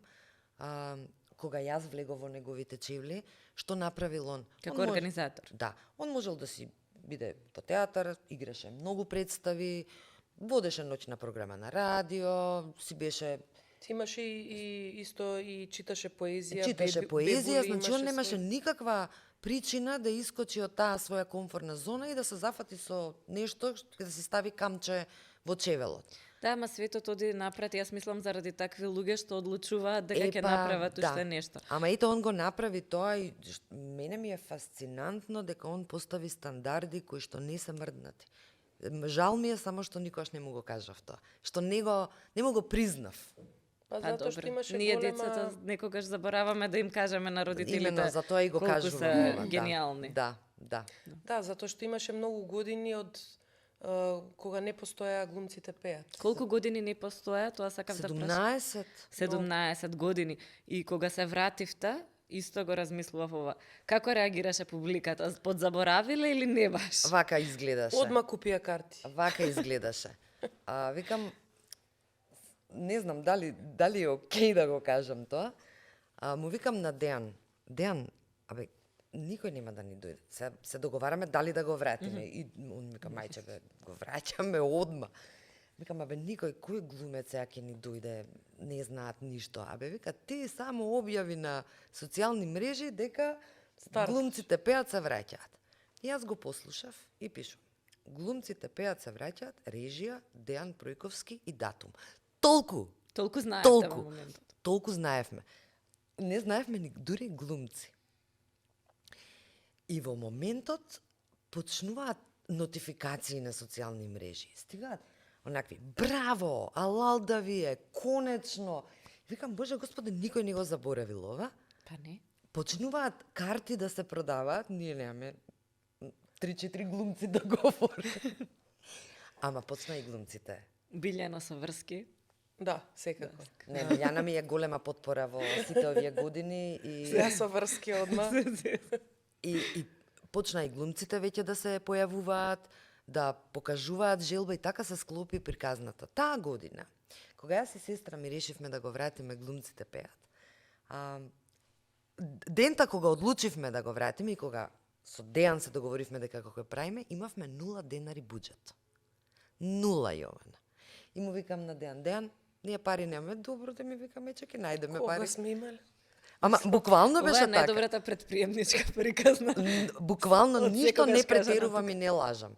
кога јас влегов во неговите чевли, што направил он. Како организатор. Да, он можел да си биде по театар, играше многу представи, водеше ноќна програма на радио, си беше... Ти имаше и исто и читаше поезија. Читаше поезија, бебули, значи он немаше свој... никаква причина да искочи од таа своја комфортна зона и да се зафати со нешто што да се стави камче во чевелот. Да, ма светот оди напред, јас мислам заради такви луѓе што одлучуваат дека ќе направат уште нешто. Ама ето он го направи тоа и мене ми е фасцинантно дека он постави стандарди кои што не се мрднати. Жал ми е само што никош не му го кажав тоа. Што не му го признав. Па затоа што имаше ние голема... децата некогаш забораваме да им кажеме на родителите Именно затоа и го колку кажувам се ова, гениални. Да. Да, затоа што имаше многу години од кога не постоја глумците пеат. Колку години не постоја, тоа сакав да прашам. 17 години. И кога се вративте, исто го размислував ова. Како реагираше публиката? Подзаборавиле или не баш? Вака изгледаше. Одма купија карти. Вака изгледаше. Викам, не знам дали е окей да го кажам тоа. Му викам на Дејан. Дејан, никој нема да ни дојде. Се договараме дали да го вратиме. И он вика, мајче, го враќаме одма. Викам, никој, кој глумец сега ќе ни дојде, не знаат ништо. Вика, ти само објави на социјални мрежи дека глумците пеат се враќаат. Јас го послушав и пишувам. Глумците пеат се враќаат, режија, Дејан Пројковски и датум. Толку знаевте во моментот. Толку знаевме. Не знаевме ни дури глумци. И во моментот почнуваат нотификации на социјални мрежи. Стигаат онакви, браво, алал да ви е, конечно. Викам, Боже Господе, никој не го заборавил ова. Па не. Почнуваат карти да се продаваат, ние немаме 3-4 глумци да говорат. Ама почна и глумците. Билјана Саврски. Да, секако. Не, Јана ми е голема потпора во сите овие години и Ја Саврски одма. и почна и глумците веќе да се појавуваат, да покажуваат желба и така се склопи приказната. Таа година, кога јас и сестра ми решивме да го вратиме глумците пеат, дента кога одлучивме да го вратиме и кога со Дејан се договоривме дека како правиме, имавме 0 денари буџет. 0, Јована. И му викам на Дејан, ние пари немаме, добро да ми викаме, че ќе најдеме пари. Кога сме имали? Ама буквално беше Ова е така. најдобрата предприемничка приказна. Буквално ништо секогаш не кажано претерувам и не лажам.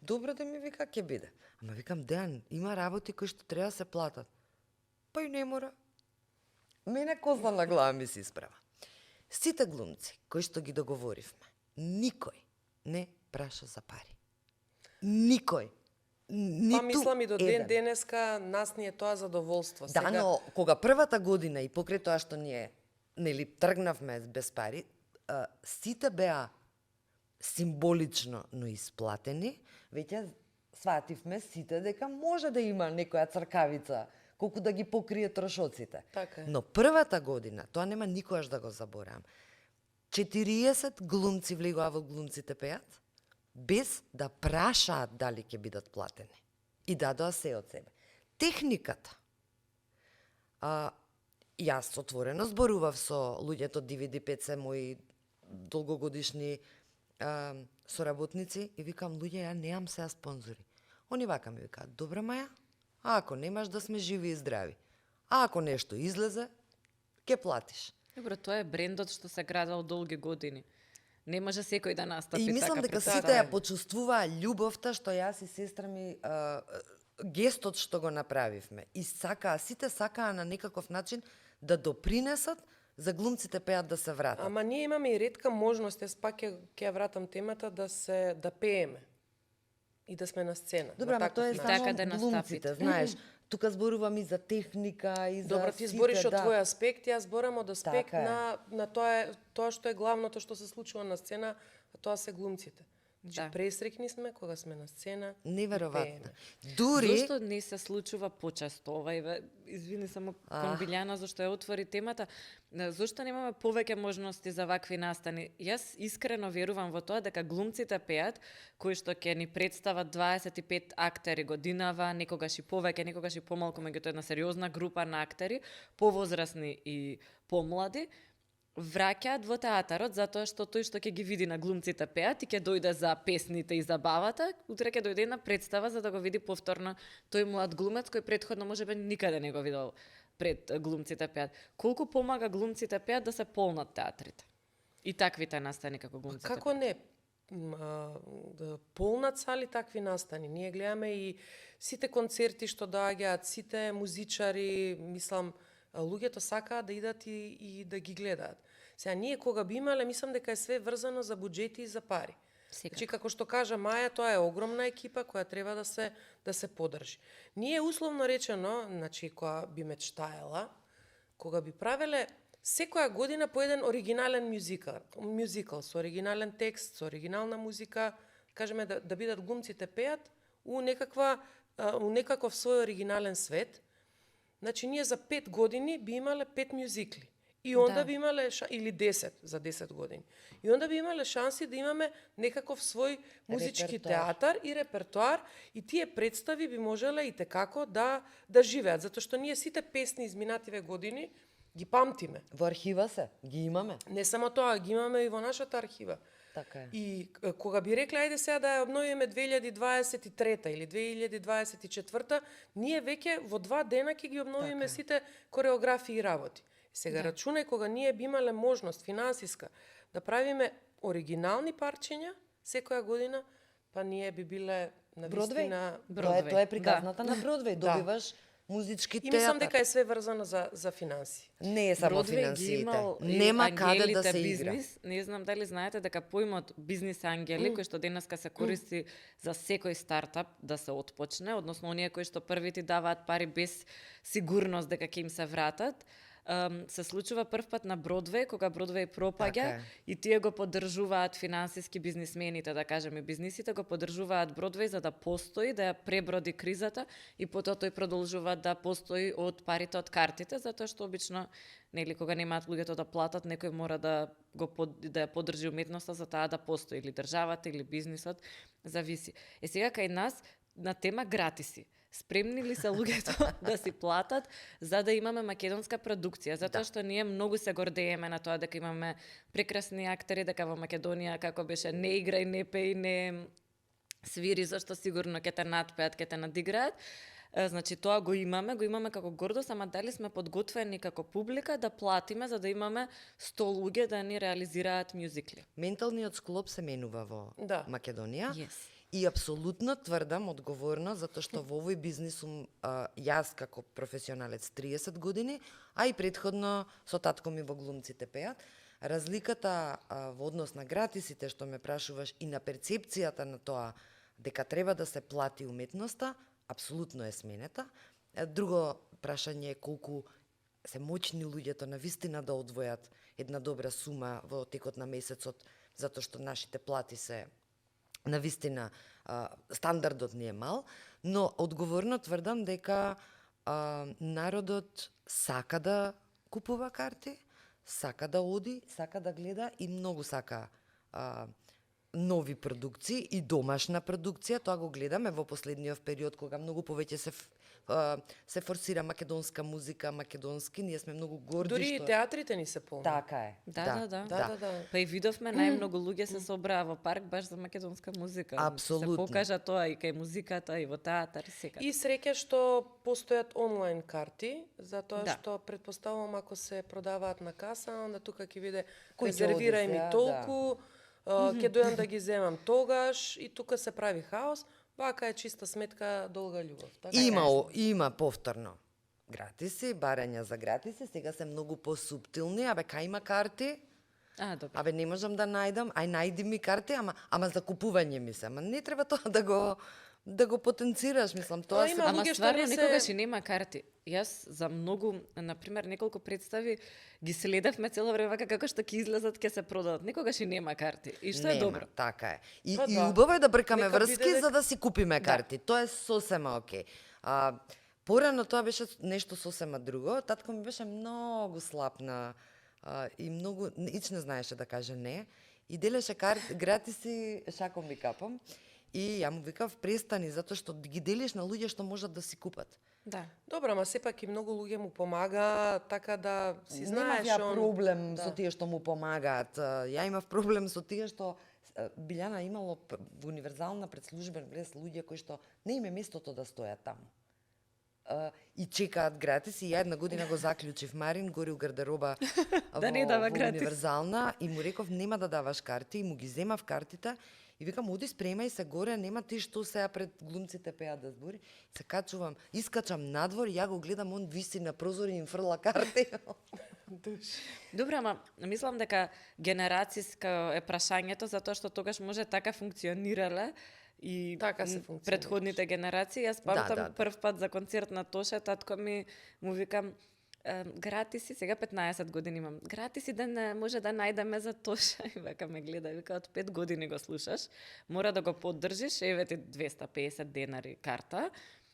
Добро да ми вика ќе биде. Ама викам, Дејан, има работи кои што треба да се платат. Па и не мора. Мене козла на глава ми се исправа. Сите глумци кои што ги договоривме, никој не праша за пари. Никој. Ниту Па мислам и до ден еден. денеска нас ни е тоа задоволство. Да, но кога првата година и покрај тоа што ние нели тргнавме без пари, сите беа символично, но исплатени, веќе свативме сите дека може да има некоја цркавица колку да ги покрие трошоците. Така е. Но првата година, тоа нема никогаш да го заборавам. 40 глумци влегоа во глумците пеат, без да прашаат дали ќе бидат платени. И дадоа се од себе. Техниката. Јас отворено зборував со луѓето DVD5, се мои долгогодишни соработници и викам, луѓе, ја неам сега спонзори. Они вака ми викаат, добра Маја, а ако немаш да сме живи и здрави, а ако нешто излезе, ќе платиш. Добро, тоа е брендот што се градел долги години. Не може секој да настапи И мислам така дека пред сите ја почувствуваа љубовта што јас и сестра ми гестот што го направивме. И сите сакаа на некаков начин да допринесат за глумците пеат да се вратат. Ама ние имаме и ретка можност, јас пак ќе ја вратам темата, да пееме и да сме на сцена. Добро, ама тоа е Така само да глумците, знаеш. Тука зборувам и за техника, и за Добро, ти сите, збориш од да. твој аспект, јас зборам од аспект Така е. на тоа што е главното што се случува на сцена, а тоа се глумците. Да. Пресрекни сме кога сме на сцена. и Неверојатно. пееме. Дури Зошто не се случува почесто ова? Еве, извини само кон Билјана зашто ја отвори темата. Зошто немаме повеќе можности за вакви настани? Јас искрено верувам во тоа дека глумците пеат, кои што ќе ни представат 25 актери годинава, некогаш и повеќе, некогаш и помалку, меѓутоа една сериозна група на актери, повозрасни и помлади, враќаат во театарот затоа што тој што ќе ги види на глумците пеат и ќе дојде за песните и забавата, утре ќе дојде една представа за да го види повторно тој млад глумец кој претходно можебе никаде не го видел пред глумците пеат. Колку помага глумците пеат да се полнат театрите? И таквите настани како глумците Како пеат. не? Да полнат сали такви настани. Ние гледаме и сите концерти што доаѓаат, сите музичари, мислам, луѓето сакаат да идат и да ги гледаат. Сега, ние кога би имале, мислам дека е све врзано за буџети и за пари. Секако. Значи, како што кажа Маја, тоа е огромна екипа која треба да се подржи. Ние, условно речено, значи, која би мечтаела, кога би правеле секоја година по еден оригинален мюзикал со оригинален текст, со оригинална музика, кажеме да бидат глумците пеат у некаков свој оригинален свет. Значи, ние за 5 години би имале 5 мюзикли. И онда Да. би имале, или 10, за 10 години. И онда би имале шанси да имаме некаков свој музички Репертоар. театар и репертоар, и тие представи би можеле и текако да живеат. Затоа што ние сите песни из минативе години ги памтиме. во архива се, ги имаме. Не само тоа, ги имаме и во нашата архива. Така е. И кога би рекле, ајде сега да ја обновиме 2023 или 2024, ние веќе во 2 дена ќе ги обновиме сите кореографии и работи. Сега рачунај кога ние би имале можност финансиска да правиме оригинални парчења секоја година, па ние би биле на Бродвеј. вистина. Тоа е приказната на Бродвеј, Да. добиваш музички И мислам театар. дека е све врзано за финанси. Не е само Бродвеј ги финансиите. имал и Нема каде да ангелите се игра. бизнис. Не знам дали знаете дека поимот бизнис ангели, кој што денеска се користи за секој стартап да се отпочне, односно оние кои што први ти даваат пари без сигурност дека ќе им се вратат, се случува прв пат на Бродвеј, кога Бродвеј пропаѓа Така е. и тие го поддржуваат финансиски бизнисмените, да кажеме, бизнисите го поддржуваат Бродвеј за да постои, да ја преброди кризата и потоа тој продолжува да постои од парите од картите, затоа што обично нели кога немаат луѓето да платат, некој мора да ја поддржи уметноста за таа да постои, или државата или бизнисот, зависи. Сега кај нас на тема гратиси. Спремни ли се луѓето да си платат за да имаме македонска продукција? Затоа што ние многу се гордееме на тоа дека имаме прекрасни актери, дека во Македонија како беше не играј, не пеј, не свири, зашто сигурно ќе те надпеат, ќе те надиграат. Значи тоа го имаме како гордост, ама дали сме подготвени како публика да платиме за да имаме 100 луѓе да ни реализираат мюзикли? Менталниот склоп се менува во Да. Македонија. Yes. И апсолутно тврдам одговорно, затоа што во овој бизнис сум јас како професионалец 30 години, а и претходно со татко ми во глумците пеат. Разликата во однос на гратисите што ме прашуваш и на перцепцијата на тоа дека треба да се плати уметноста, апсолутно е сменета. Друго прашање е колку се моćни луѓето на вистина да одвојат една добра сума во текот на месецот, затоа што нашите плати се на вистина стандардот не е мал, но одговорно тврдам дека народот сака да купува карти, сака да оди, сака да гледа и многу сака нови продукции и домашна продукција. Тоа го гледаме во последниот период кога многу повеќе се форсира македонска музика, македонски. Ние сме многу горди Дури и што театрите ни се полни. така е. Да. Па и видовме најмногу луѓе се собраа во парк баш за македонска музика. Апсолутно. Се покажа тоа и кај музиката, и во театар, и секаде. И среќа што постојат онлайн карти, затоа Да. што предпоставувам ако се продаваат на каса, onda тука ќе биде Кој ќе резервирај оди ми сега, толку, ќе дојам да ги земам тогаш и тука се прави хаос. Вака е чиста сметка, долга љубов. Така Има повторно гратиси, барања за гратиси, сега се многу посуптилни, кај има карти? Добро. Не можам да најдам, најди ми карти, ама за купување ми се. Ама не треба тоа да го да го потенцираш, мислам, тоа има се... Ама луѓе што стварно не се- никогаш и нема карти. Јас за многу, например, неколку представи ги следевме цело време како што ќе излезат, ќе се продадат. Никогаш и нема карти. И што е Нема, добро. така е. И, Па и да. убаво е да бркаме Нека врски биде за да си купиме карти. Тоа е сосема окей. Порано тоа беше нешто сосема друго. Татко ми беше многу слаб и многу ич не знаеше да каже не. И делеше гратиси, шаком ви капам. И ја му викав престани затоа што ги делиш на луѓе што можат да си купат. Да. Добро, ама сепак и многу луѓе му помага, така да си знаеш Немав ја он... проблем со Да. тие што му помагаат. Ја имав проблем со тие што Билјана имало универзална предслужбен влез луѓе кои што не им е местото да стојат таму. И чекаат гратис и ја една година го заклучив Марин гори у гардероба Да не дава во гратис. универзална и му реков нема да даваш карти и му ги земав картите и викам оди спремај се горе, нема ти што сега пред глумците пеат да збори. Се качувам, искачам надвор и ја го гледам он виси на прозор и им фрла карти. Добро, ама мислам дека генерацијско е прашањето затоа што тогаш може така функционирале и Така се функционираше. предходните генерации. Јас памтам да. прв пат за концерт на Тоша, татко ми му викам гратиси, сега 15 години имам. Гратиси да не може да најдеме за Тоша. И века ме гледа, вика од 5 години го слушаш, мора да го поддржиш, еве ти 250 денари карта,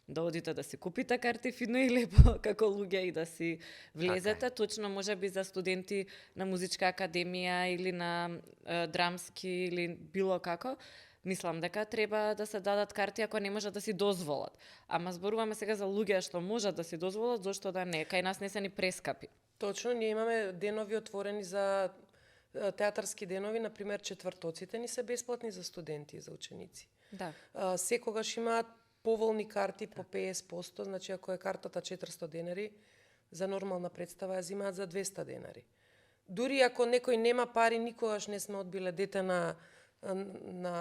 да одите да си купите карти фино и лепо како луѓе и да си влезете, точно може би за студенти на музичка академија или на драмски или било како. Мислам дека треба да се дадат карти ако не можат да си дозволат. Ама зборуваме сега за луѓе што можат да си дозволат, зошто да не? Кај нас не се ни прескапи. Точно, ние имаме денови отворени за театарски денови, например четвртоците ни се бесплатни за студенти и за ученици. Да. Секогаш имаат поволни карти по 50%, значи ако е картата 400 денари, за нормална представа ја земаат за 200 денари. Дури ако некој нема пари, никогаш не сме одбиле дете на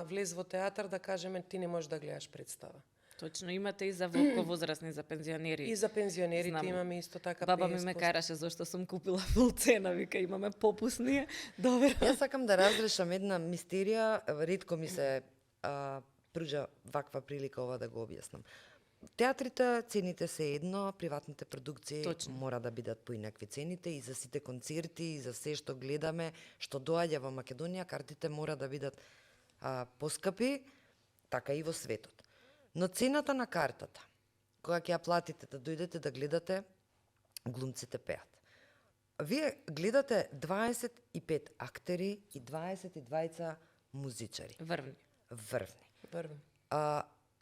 влез во театар да кажеме ти не можеш да гледаш представа. Точно, имате и за волковозрастни, за пензионери. И за пензионерите Знам. имаме исто така 50%. Баба ми ме караше зашто сум купила фул цена, вика имаме попусни. Добро. Јас сакам да разрешам една мистерија, ретко ми се пружа ваква прилика ова да го објаснам. Театрите цените се едно, приватните продукции Точно. мора да бидат поинакви цените и за сите концерти и за се што гледаме, што доаѓа во Македонија, картите мора да бидат поскапи, така и во светот. Но цената на картата, кога ќе ја платите да дојдете да гледате глумците пеат. Вие гледате 25 актери и 22 музичари, Врвни. врвни. Врвни.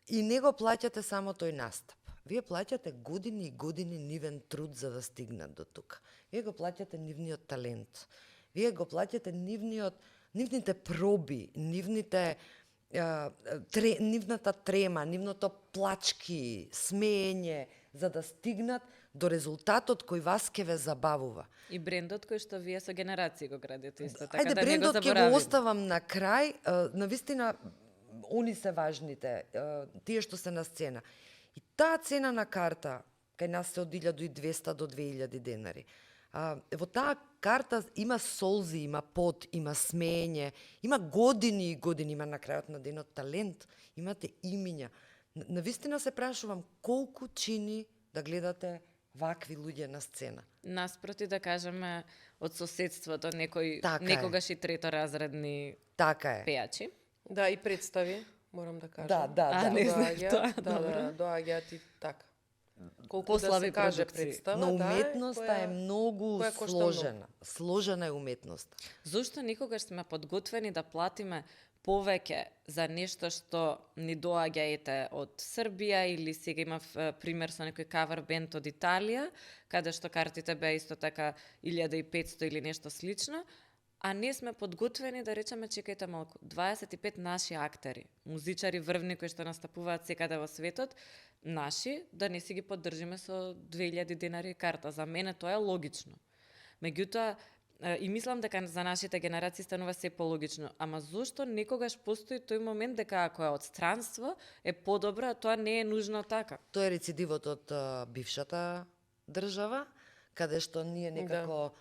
И не го плаќате само тој настап. Вие плаќате години и години нивен труд за да стигнат до тука. Вие го плаќате нивниот талент. Вие го плаќате нивните проби, нивните нивната трема, нивното плачки, смеење, за да стигнат до резултатот кој вас ќе ве забавува. И брендот кој што вие со генерации го градите исто така Ајде, да не го брендот ќе заборавиме. го оставам на крај. Навистина, они се важните, тие што се на сцена. И таа цена на карта, кај нас се од 1200 до 2000 денари. Во таа карта има солзи, има пот, има смеење, има години и години, има на крајот на денот талент, имате имиња. Навистина се прашувам колку чини да гледате вакви луѓе на сцена. Наспроти да кажеме од соседството некои Така е. некогаш и треторазредни Така е. пејачи. Да, и представи, морам да кажам. Да. Не знам тоа, да, доаѓаат и така. Колку Послави да се каже продукции. представа, Но да, уметноста е многу која кошта сложена. Сложена е уметноста. Зошто никогаш сме подготвени да платиме повеќе за нешто што ни доаѓа ете од Србија или сега имав пример со некој кавер бенд од Италија, каде што картите беа исто така 1500 или нешто слично, а не сме подготвени да речеме чекајте малку, 25 наши актери, музичари врвни кои што настапуваат секаде во светот, наши, да не си ги поддржиме со 2000 денари карта. За мене тоа е логично. Меѓутоа, и мислам дека за нашите генерации станува се пологично. Ама зошто некогаш постои тој момент дека ако е од странство е подобро, а тоа не е нужно така? Тоа е рецидивот од бившата држава, каде што ние некако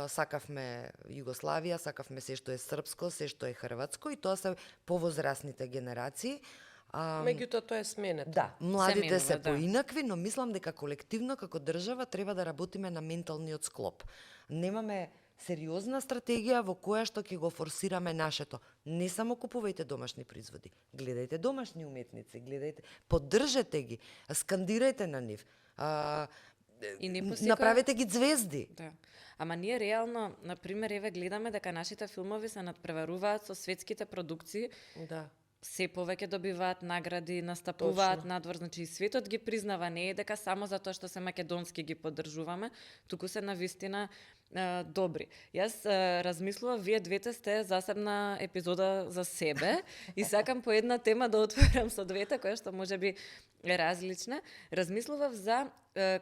сакавме Југославија, сакавме се што е српско, се што е хрватско и тоа се повозрасните генерации. Меѓутоа тоа е сменето. Да, младите менува, се да. поинакви, но мислам дека колективно како држава треба да работиме на менталниот склоп. Немаме сериозна стратегија во која што ќе го форсираме нашето. Не само купувајте домашни производи, гледајте домашни уметници, гледајте, поддржете ги, скандирајте на нив. И не по секоја- Направете ги звезди. Да. Ама ние реално, на пример, еве гледаме дека нашите филмови се надпреваруваат со светските продукции, Да. се повеќе добиваат награди, настапуваат надвор, значи и светот ги признава, не е дека само затоа што се македонски ги поддржуваме, туку се навистина добри. Јас размислував, вие двете сте засебна епизода за себе и сакам по една тема да отворам со двете, која што можеби е различна. Размислував за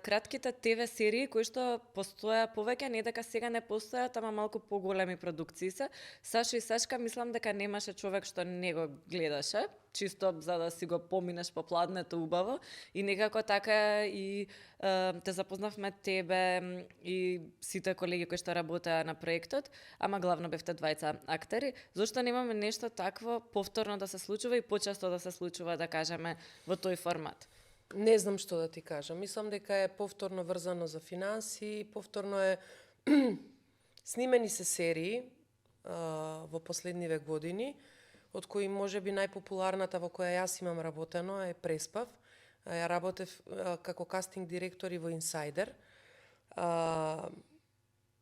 кратките ТВ серии кои што постоја повеќе, не дека сега не постојат, ама малку поголеми продукции се. Сашо и Сашка, мислам дека немаше човек што не го гледаше, чисто за да си го поминеш по пладнето убаво. И некако така и те запознавме тебе и сите колеги кои што работеа на проектот, ама главно бевте двајца актери. Зошто немаме нешто такво повторно да се случува и почесто да се случува, да кажеме, во тој формат? Не знам што да ти кажам. Мислам дека е повторно врзано за финанси, повторно е снимени се серии во последниве години, од кои можеби најпопуларната во која јас имам работено е Преспав. Ја работев како кастинг директор и во Инсайдер.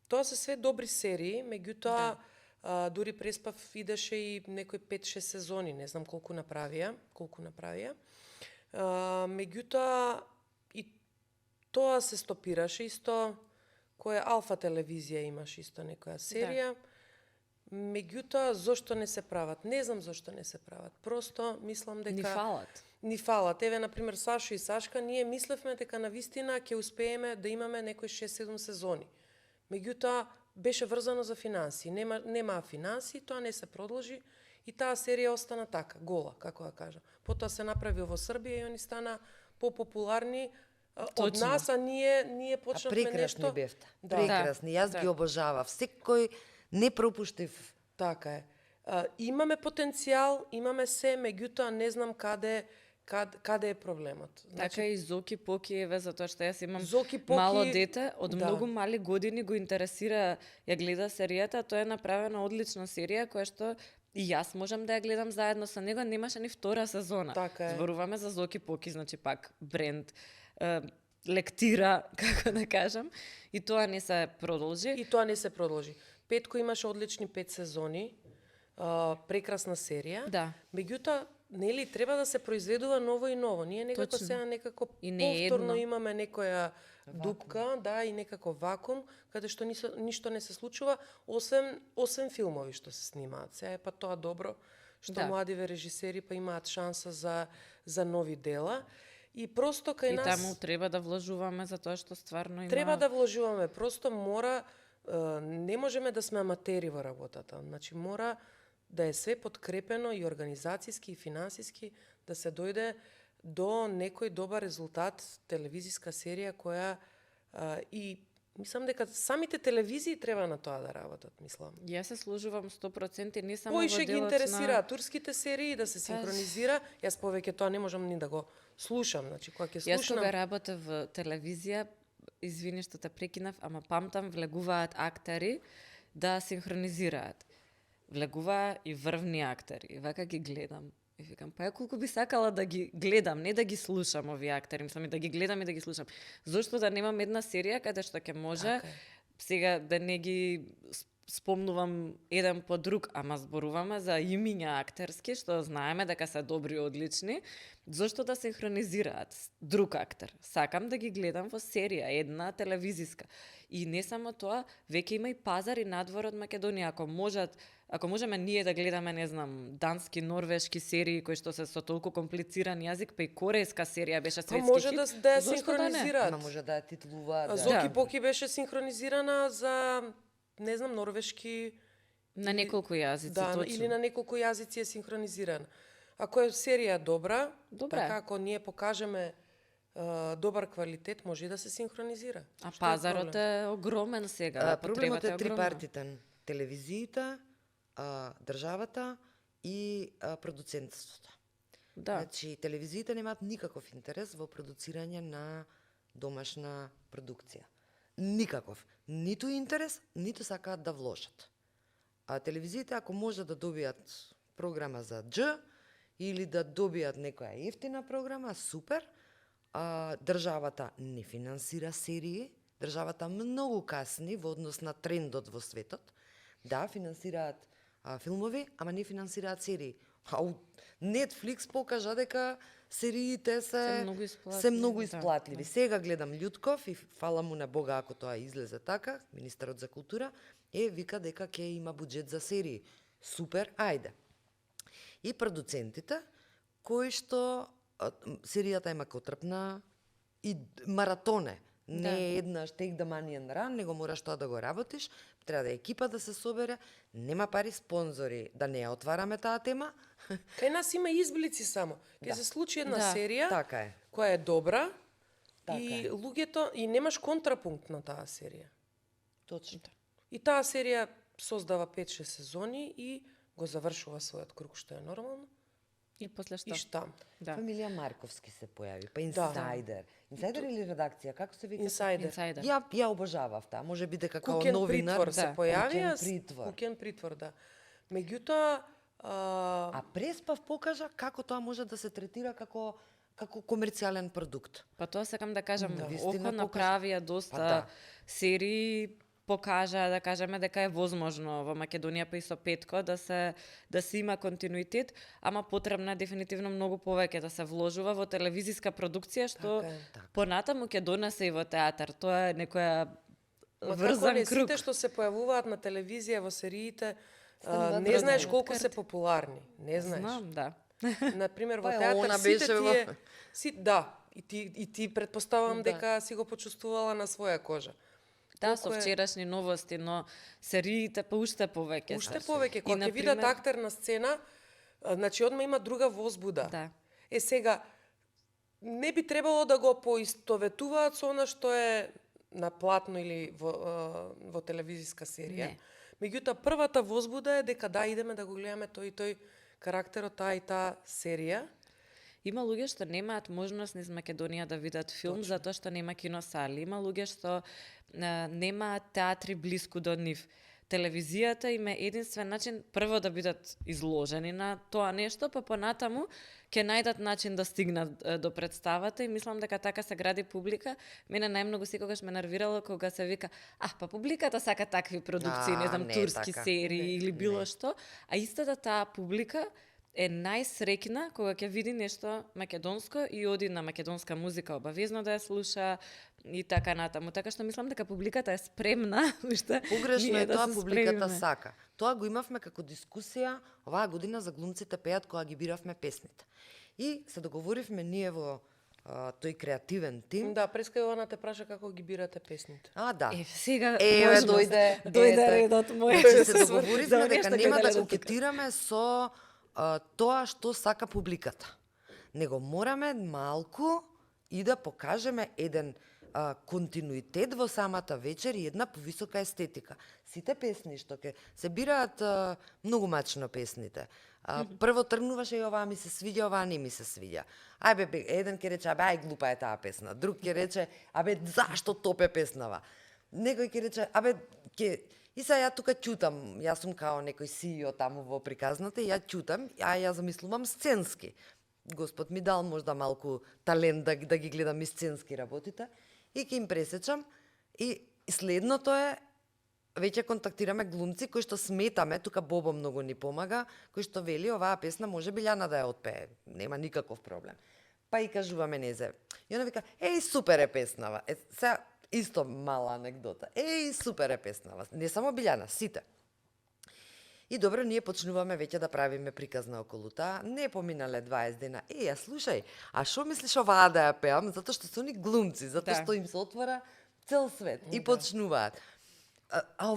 Тоа се све добри серии, меѓутоа дури Преспав идеше и некои 5-6 сезони, не знам колку направија. Меѓутоа и тоа се стопираше исто, која Алфа телевизија имаш исто некоја серија. Меѓутоа, зошто не се прават? Не знам зошто не се прават. Просто мислам дека... Ни фалат. Ни фалат. Еве, например, Сашо и Сашка, ние мислевме дека на вистина ќе успееме да имаме некои 6-7 сезони. Меѓутоа, беше врзано за финанси. Немаа финанси, тоа не се продолжи и таа серија остана така, гола, како да кажам. Потоа се направи во Србија и они стана попопуларни од Точно. нас, а ние почнавме Прекрасни нешто... бевте. Да. Прекрасни. Јас ги обожавав. Секој не пропуштив. Така е. Имаме потенцијал, имаме се, меѓутоа не знам каде е проблемот. Така и Зоки Поки, еве, затоа што јас имам Зоки Поки, мало дете, од да. многу мали години го интересира, ја гледа серијата, тоа е направена одлична серија, која што и јас можам да ја гледам заедно со него, немаше ни втора сезона. Така е. Зборуваме за Зоки Поки, значи пак бренд, лектира, како да кажам, и тоа не се продолжи. И тоа не се продолжи. Петко имаше одлични 5 сезони, прекрасна серија. Да. Меѓутоа, нели треба да се произведува ново и ново. Ние некако Точно. сега некако И не е повторно едно. имаме некоја дупка, да, и некако вакуум, каде што ништо не се случува, освен филмови што се снимаат. Сега е па тоа добро, што Да. младиве режисери па имаат шанса за нови дела. И просто кај И нас... таму треба да вложуваме за тоа што стварно има... Треба да вложуваме, просто мора, не можеме да сме аматери во работата. Значи мора да е све подкрепено и организацијски и финансиски, да се дојде до некој добар резултат, телевизиска серија која и мислам дека самите телевизии треба на тоа да работат, мислам. Јас се служувам 100% не само во Поише ги делот интересира на... турските серии да се синхронизира. Јас повеќе тоа не можам ни да го слушам, значи кога ќе Јас слушам. кога работев во телевизија, извини што те прекинав, ама памтам влегуваат актери да синхронизираат. Влегуваа и врвни актери. И вака ги гледам. И викам, па ја колку би сакала да ги гледам, не да ги слушам овие актери, мислам и да ги гледам и да ги слушам. Зошто да немам една серија каде што ќе може, Така е. сега да не ги спомнувам еден по друг, ама зборуваме за имиња актерски, што знаеме дека се добри и одлични, зошто да синхронизираат друг актер? Сакам да ги гледам во серија, една телевизиска. И не само тоа, веќе има и пазари надвор од Македонија. Ако можеме ние да гледаме, не знам, дански, норвешки серии кои што се со толку комплициран јазик, па и корејска серија беше Па светски може хит, да ја зошто да не? синхронизираат. Ама може да ја титулуваат. А Да. Зоки Да. Поки беше синхронизирана за, не знам, норвешки... На неколку јазици, да, точно. или на неколку јазици е синхронизирана. Ако е серија добра, Добра е. така ако ние покажеме добар квалитет, може и да се синхронизира. А Што пазарот проблем? е огромен сега. Проблемот потребата е огромна. трипартитен. Телевизијата, државата и продуцентството. Да. Значи, телевизиите немаат никаков интерес во продуцирање на домашна продукција. Никаков. Ниту интерес, ниту сакаат да вложат. А телевизиите, ако може да добијат програма за Дж, или да добијат некоја ефтина програма, супер. Државата не финансира серии, државата многу касни во однос на трендот во светот. Да, финансираат филмови, ама не финансираат серии. Netflix покажа дека сериите се многу исплатливи. Да. Сега гледам Љутков и фала му на Бога ако тоа излезе така, министерот за култура, вика дека ќе има буџет за серии. Супер, ајде. И продуцентите, кои што серијата е макотрпна и маратоне. Не е еднаш take the money and run, него мораш тоа да го работиш, треба да е екипа да се собере, нема пари спонзори, да не ја отвараме таа тема. Кај нас има изблици само. Ке се случи една серија така е. која е добра Така и е. луѓето и немаш контрапункт на таа серија. Точно. И таа серија создава 5-6 сезони и го завршува својот круг, што е нормално. И после што? И штам. Да. Фамилија Марковски се појави, па Инсайдер. Инсайдер или редакција, како се вика? Инсайдер. Инсайдер. Ја обожавав таа, може би дека као Кукен новинар. притвор се појави, Кукен притвор. Кукен притвор, да. Меѓутоа, А Преспав покажа како тоа може да се третира како комерцијален продукт. Па тоа сакам да кажам, Вистина Око покажа. направија доста Па да. серии, покажа, да кажеме, дека е возможно во Македонија, па и со Петко, да се има континуитет, ама потребно е дефинитивно многу повеќе да се вложува во телевизиска продукција, што Така е. понатаму ќе донесе и во театар. Тоа е некоја Ма врзан како не круг. сите што се појавуваат на телевизија во сериите, Стануваат не знаеш родни. колку се популарни. Не знаеш. Знам, да. Например, во Па е, театар она сите беше во- тие и ти предпоставам дека си го почувствувала на своја кожа. Да, со Колку е- вчерашни новости, но сериите па уште повеќе. Уште се. повеќе, И, кога ќе видат например, актер на сцена, значи одма има друга возбуда. Да. Сега, не би требало да го поистоветуваат со она што е на платно или во телевизиска серија. Не. Меѓутоа, првата возбуда е дека да, идеме да го гледаме тој и тој карактерот, таа и таа серија. Има луѓе што немаат можност низ Македонија да видат филм затоа што нема киносали. Има луѓе што немаат театри блиску до нив. Телевизијата им е единствен начин прво да бидат изложени на тоа нешто, па понатаму ќе најдат начин да стигнат до представата и мислам дека така се гради публика. Мене најмногу секогаш ме нервирало кога се вика, па публиката сака такви продукции, не знам, не, турски така. серии или било што, а истата таа публика е најсреќна кога ќе види нешто македонско и оди на македонска музика обавезно да ја слуша и така натаму. Така што мислам дека публиката е спремна, уште Погрешно ние е да тоа, се публиката спремиме. сака. Тоа го имавме како дискусија оваа година за глумците пеат кога ги биравме песните. И се договоривме ние во тој креативен тим. Да, Преска Јована те праша како ги бирате песните. Да. Сега Дојде дојде редот мој. Значи, Да се договоривме оние дека што нема да гледале до тука. кокетираме со тоа што сака публиката. Него мораме малку и да покажеме еден континуитет во самата вечер и една повисока естетика. Сите песни што ќе се бираат многу мачно песните. Прво тргнуваше и оваа ми се свиѓа, оваа не ми се свиѓа. Еден ќе рече, ај глупа е таа песна. Друг ќе рече, зашто топе песнава? Некој ќе рече, И сега ја тука ќутам, јас сум као некој CEO таму во приказната и ја ќутам, ја замислувам сценски. Господ ми дал можда малку талент да ги гледам и сценски работите и ќе им пресечам и следното е веќе контактираме глумци кои што сметаме, тука Бобо многу ни помага, кои што вели оваа песна може би Лјана да ја отпее, нема никаков проблем. Па и кажуваме незе. И она вика, супер е песнава. Сега исто мала анегдота. Супер е песнава. Не само Билјана, сите. И добро, ние почнуваме веќе да правиме приказна околу таа. Не поминале 20 дена. Ја слушај, а шо мислиш оваа да ја пеам? Затоа што се они глумци, затоа што им се отвора цел свет и почнуваат. А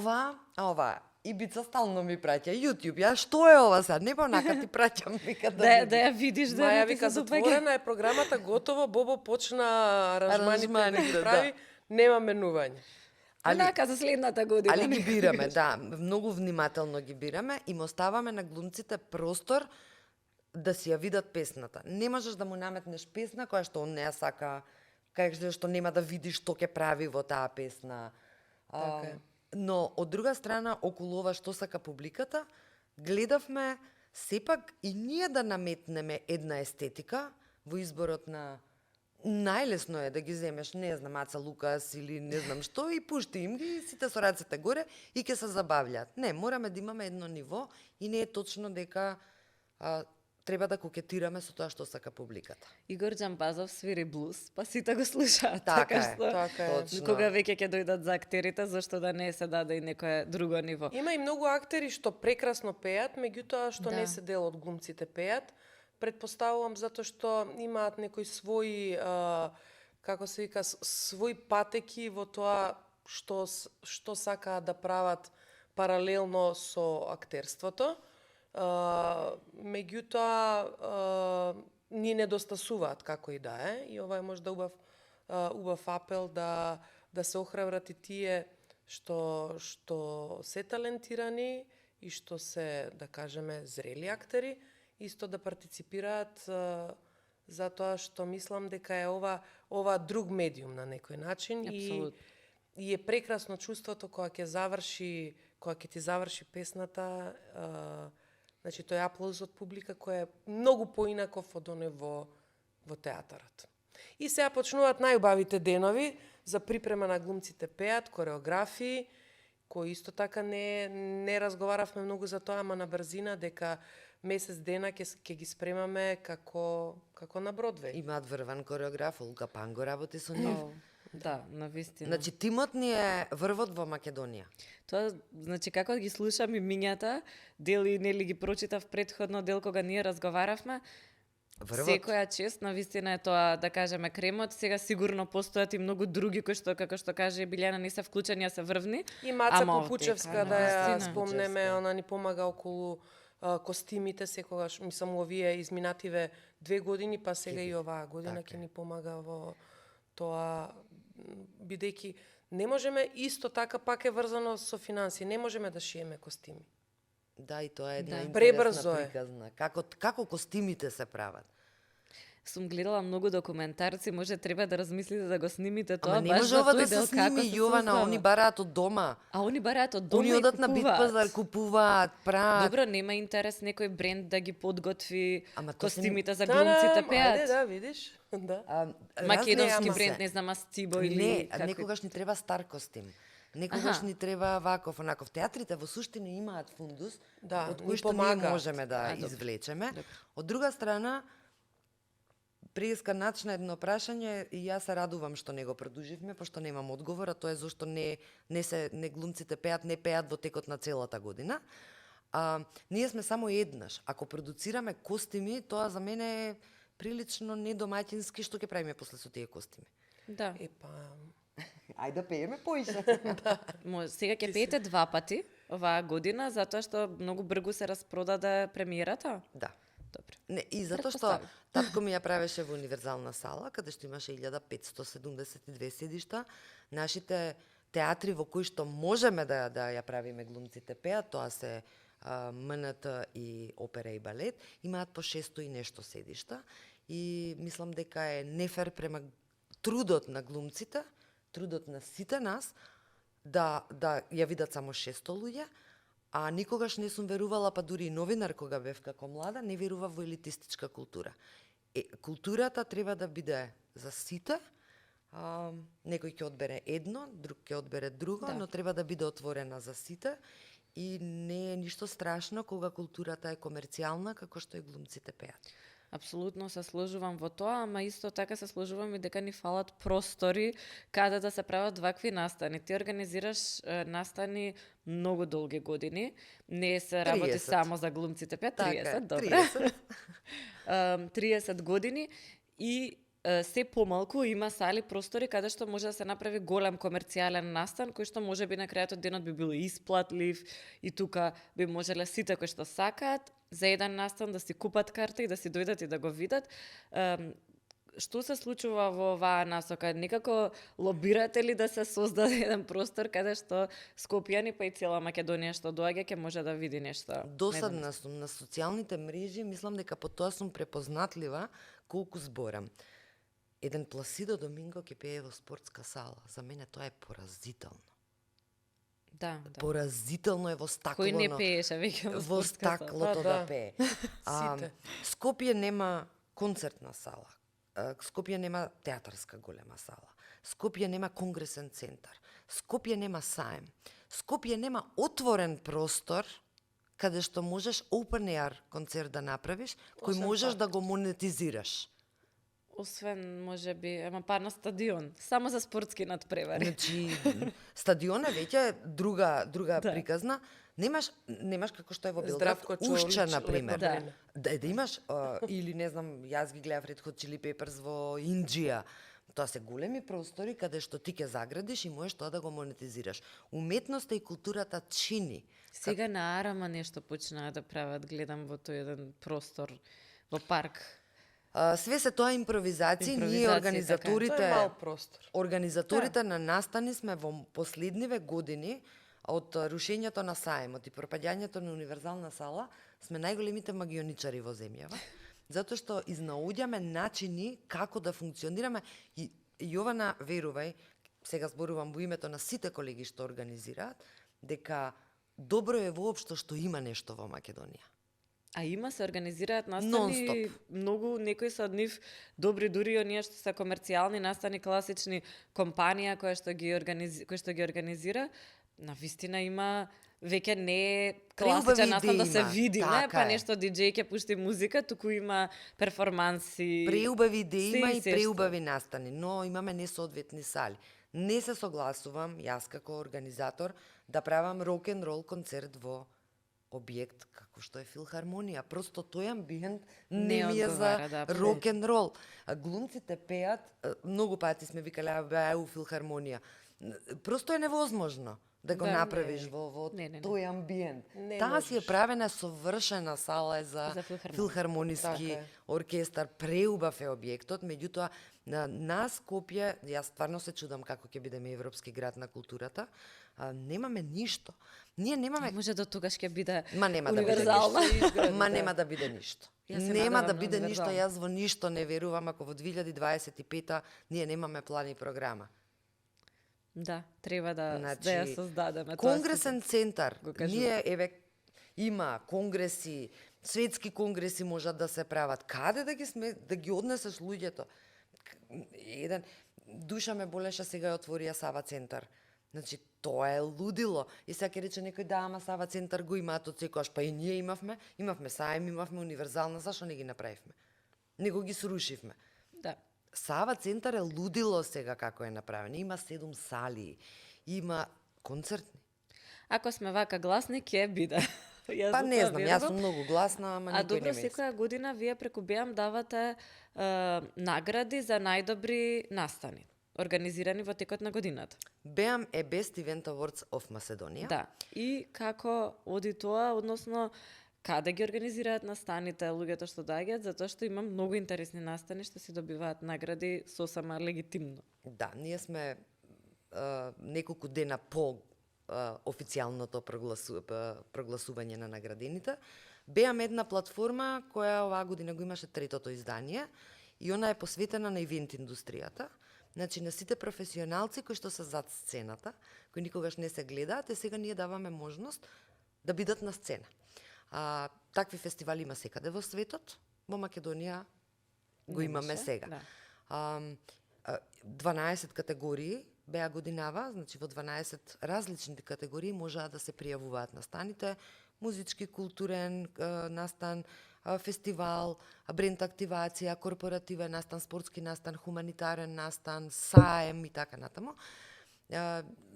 оваа, Ибица стално ми праќа YouTube. Ја што е ова сега? Не онака ти праќам вика Да ја видиш да Маја ти вика се допаѓа. затворена е програмата, готово, Бобо почна аранжманите да Аранжманите, ги прави, нема менување. Онака за следната година. Али ги бираме, да, многу внимателно ги бираме и му оставаме на глумците простор да си ја видат песната. Не можеш да му наметнеш песна која што он не ја сака, кај што нема да види што ќе прави во таа песна. Така е. Но од друга страна, околу ова што сака публиката, гледавме сепак и ние да наметнеме една естетика во изборот на. Најлесно е да ги земеш, не знам, Аца Лукас или не знам што, и пушти им ги, сите со рацете горе и ќе се забавлjaат. Не, мораме да имаме едно ниво и не е точно дека треба да кокетираме со тоа што сака публиката. Игор Џамбазов свири блуз, па сите го слушаат. Така е, што, така е. Точно. Кога веќе ќе дојдат за актерите, зашто да не се даде и некое друго ниво. Има и многу актери што прекрасно пеат, меѓутоа што не се дел од глумците пеат. Предпоставувам затоа што имаат некои своји, како се вика, своји патеки во тоа што сакаат да прават паралелно со актерството. Меѓутоа, ни недостасуваат како и да е, и ова е можда убав апел да се охрабрат и тие што се талентирани и што се, да кажеме, зрели актери, исто да партиципираат, затоа што мислам дека е ова друг медиум на некој начин. Апсолутно. И е прекрасно чувството кога ќе ти заврши песната, значи тој аплауз од публика кој е многу поинаков од оне во театарот. И сега почнуваат најубавите денови за припрема на глумците пеат, кореографии, кои исто така не разговаравме многу за тоа, ама на брзина, дека месец дена ќе ги спремаме како на Бродвеј. Имаат врван кореограф, Олга Панго работи со нив. Да, навистина. Значи, тимот ни е врвот во Македонија. Тоа, значи, како ги слушам и мињата, дели нели ги прочитав претходно дел кога ние разговаравме, Врвот. секоја чест, навистина е тоа, да кажеме, кремот. Сега сигурно постојат и многу други кои што, како што каже Билјана, не се вклучени, а се врвни. И Маца Ама Попучевска, овдека, да ја навистина. спомнеме, она ни помага околу костимите секогаш, мислам, овие изминативе 2 години, па сега и оваа година ќе ни помага во тоа, бидејќи не можеме, исто така пак е врзано со финансии, не можеме да шиеме костими. Да, и тоа е една Да. интересна Пребрзо е. приказна. Како костимите се прават. Сум гледала многу документарци, може треба да размислите да го снимите тоа, Ама не баш може за ова тој да дел се како сними, се Јована, создава. они бараат од дома. А они бараат од дома Они и одат на купуваат. Битпазар, купуваат, прават. Добро, нема интерес некој бренд да ги подготви Ама тоа се костимите за Да, глумците ајде, пеат. да, видиш. Да. Македонски разнејamo бренд, се. не знам, Астибо или Не, како- некогаш ни треба стар костим. Некогаш Аха. ни треба ваков, онаков. Театрите во суштина имаат фундус, Да, од ни кој што ние помагаат. можеме да добро. извлечеме. Од друга страна, Преска начна едно прашање и јас се радувам што не го продуживме, пошто немам одговор, а тоа е зашто не глумците пеат, не пеат во текот на целата година. Ние сме само еднаш. Ако продуцираме костими, тоа за мене е прилично недомаќински, што ќе правиме после со тие костими. Да. Епа, Ајде да пееме поише. Сега ќе пеете 2 пати оваа година, затоа што многу брзо се распродаде премиерата. Да. Добро. Не, и затоа што Претпоставив. татко ми ја правеше во универзална сала, каде што имаше 1572 седишта. Нашите театри во кои што можеме да ја правиме глумците пеат, тоа се МНТ и опера и балет, имаат по 600 и нешто седишта. И мислам дека е нефер према трудот на глумците, трудот на сите нас, да ја видат само 600 луѓе, а никогаш не сум верувала, па дури и новинар кога бев како млада, не верува во елитистичка култура. Културата треба да биде за сите, некој ќе одбере едно, друг ќе одбере друго, Да. но треба да биде отворена за сите и не е ништо страшно кога културата е комерцијална, како што и глумците пеат. Апсолутно се сложувам во тоа, ама исто така се сложувам и дека ни фалат простори каде да се прават вакви настани. Ти организираш настани многу долги години, не се работи 30. само за глумците пеат, 30, Така е, добро. 30. 30 години и се помалку има сали, простори каде што може да се направи голем комерцијален настан, кој што може би на крајот од денот би бил исплатлив и тука би можеле сите кои што сакаат за еден настан да си купат карта и да си дојдат и да го видат. што се случува во оваа насока? Некако лобирате ли да се создаде еден простор каде што Скопјани па и цела Македонија што доаѓа ќе може да види нешто? Досадна сум на социјалните мрежи, мислам дека по тоа сум препознатлива колку зборам. Еден Пласидо Доминго ќе пее во спортска сала. За мене тоа е поразително. Да. Поразително е во стаклото. Кој не пееше веќе во Во спортска сала? стаклото Да. да пее. Сите. Скопје нема концертна сала. Скопје нема театарска голема сала. Скопје нема конгресен центар. Скопје нема саем. Скопје нема отворен простор каде што можеш open air концерт да направиш, кој Освен можеш парк. да го монетизираш. Освен, може би, ема па на стадион. Само за спортски надпревари. Значи, стадион е веќе друга Да. приказна. Немаш како што е во Белград, Здравко Чолич, Ушча, например. Да. Да имаш, или не знам, јас ги гледав Red Hot Chili Peppers во Инџија. Тоа се големи простори каде што ти ќе заградиш и можеш тоа да го монетизираш. Уметноста и културата чини. Сега на Арама нешто почнаа да прават, гледам во тој еден простор во парк. Све се тоа импровизации, ние Импровизации, организаторите, Тоа е мал простор. организаторите на настани сме во последниве години од рушењето на саемот и пропаѓањето на универзална сала, сме најголемите магионичари во земјава. Затоа што изнаоѓаме начини како да функционираме и Јована, верувај, сега зборувам во името на сите колеги што организираат, дека добро е воопшто што има нешто во Македонија. А има се организираат настани, Нон-стоп. многу некои се од нив добри, дури и оние што се комерцијални настани, класични, компанија која што ги организира, на вистина има веќе не е Преубави класичен настан да идеи се има, види, не, така па е. нешто диџеј ќе пушти музика, туку има перформанси. Преубави идеи има и се преубави настани, но имаме несоодветни сали. Не се согласувам, јас како организатор, да правам рок-н-рол концерт во објект како што е филхармонија. Просто тој амбиент не ми е за одговара, да, рок-н-рол. Глумците пеат, многу пати сме викале беа у филхармонија. Просто е невозможно да го Да, направиш не. во Не. тој амбиент. Не Таа си е можеш. правена совршена сала е за За филхармонија. филхармониски Така е. оркестар, преубав е објектот, меѓутоа на Скопје, јас стварно се чудам како ќе бидеме европски град на културата, немаме ништо. Ние немаме Може до тогаш ќе биде Ма нема да биде универзална. ништо. Ма нема да биде ништо. Јас се Нема надевам да на биде ништо, универзална. јас во ништо не верувам ако во 2025 ние немаме план и програма. Да, треба да Значи, ја создадеме. тоа Конгресен центар, го кажувам. ние еве има конгреси, светски конгреси можат да се прават. Каде да ги однесеш луѓето? Еден душа ме болеше сега ја отворија Сава центар. Значи тоа е лудило. И сега ќе рече некој да, ама Сава центар го имаат од секојаш, па и ние имавме саем, имавме универзална, зашо не ги направивме? Него ги срушивме. Да. Сава центар е лудило сега како е направен. Има 7 сали, има концертни. Ако сме вака гласни, ќе биде. Јас Па за не тоа знам, јас верувам. сум многу гласна, ама А никој добро, не ме секоја година вие преку БЕАМ давате награди за најдобри настани, организирани во текот на годината. BEAM е Best Event Awards of Macedonia. Да. И како оди тоа, односно, каде ги организираат настаните луѓето што доаѓаат, затоа што има многу интересни настани што си добиваат награди сосема легитимно. Да, ние сме неколку дена по официјалното прогласување на наградените. BEAM е една платформа која оваа година го имаше третото издание и она е посветена на ивент индустријата. Значи на сите професионалци кои што се зад сцената, кои никогаш не се гледаат, и сега ние даваме можност да бидат на сцена. Такви фестивали има секаде во светот, во Македонија го имаме Немаше, сега. да. 12 категории беа годинава, значи во 12 различни категории можаа да се пријавуваат настаните, музички, културен настан, фестивал, бренд активација, корпоративен настан, спортски настан, хуманитарен настан, саем и така натаму.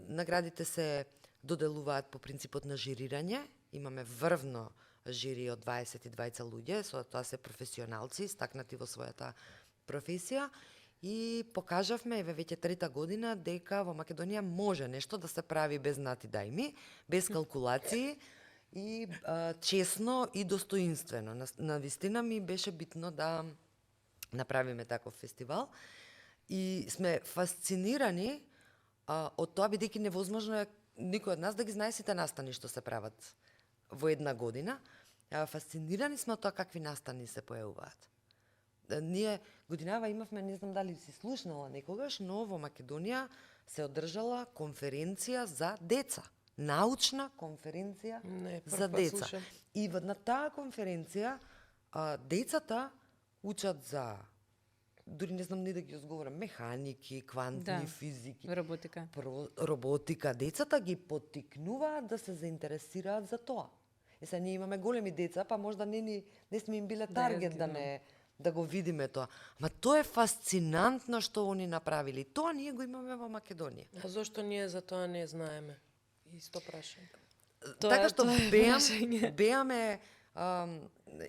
Наградите се доделуваат по принципот на жирирање. Имаме врвно жири од 22 луѓе, со тоа се професионалци, стакнати во својата професија. И покажавме, еве веќе трета година, дека во Македонија може нешто да се прави без нати дајми, без калкулации и честно и достоинствено. На вистина ми беше битно да направиме таков фестивал. И сме фасцинирани од тоа, бидејќи невозможно е никој од нас да ги знае сите настани што се прават во една година. Фасцинирани сме од тоа какви настани се појавуваат. Ние годинава имавме, не знам дали си слушнала некогаш, но во Македонија се одржала конференција за деца. Научна конференција за деца. Слушам. И на таа конференција децата учат за, дури не знам ни да ги изговорам, механики, квантни физики, роботика. Роботика. Децата ги поттикнуваат да се заинтересираат за тоа. Сега ние имаме големи деца, па можда не сме им биле таргет да го видиме тоа. Ама тоа е фасцинантно што они направили. Тоа ние го имаме во Македонија. А зошто ние за тоа не знаеме? Исто прашање. Така што беаме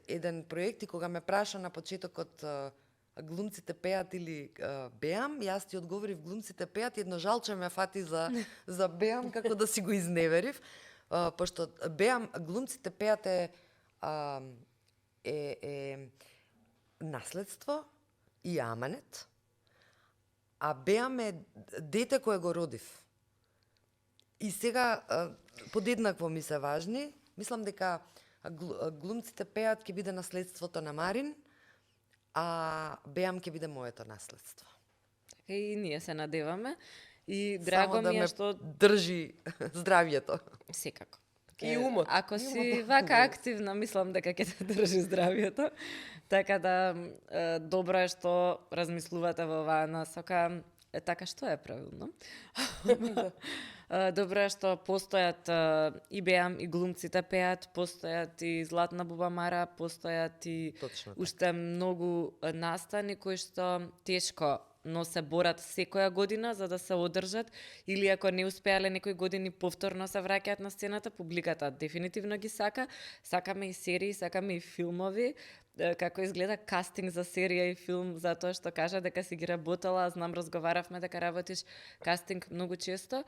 еден проект и кога ме праша на почетокот глумците пеат или беам, јас ти одговорив глумците пеат, едно жалче ме фати за беам како да си го изневерив, пошто беам глумците пеат е наследство и аманет, а беам е дете кое го родив. И сега подеднакво ми се важни, мислам дека глумците пеат ќе биде наследството на Марин, а беам ќе биде моето наследство. Така и ние се надеваме. И драго Само ми да е што држи здравјето. секако. И умот. Ако си вака активна, мислам дека ќе те држи здравјето. Така да добро е што размислувате во оваа насока. Така што е правилно. Добро е што постојат и беам, и глумците пеат, постојат и Златна Бубамара, постојат и Точно така. уште многу настани кои што тешко но се борат секоја година за да се одржат, или ако не успеале некои години повторно се враќаат на сцената, публиката дефинитивно ги сака. Сакаме и серии, сакаме и филмови. Како изгледа кастинг за серија и филм, затоа што кажа дека си ги работела, знам, разговаравме дека работиш кастинг многу често.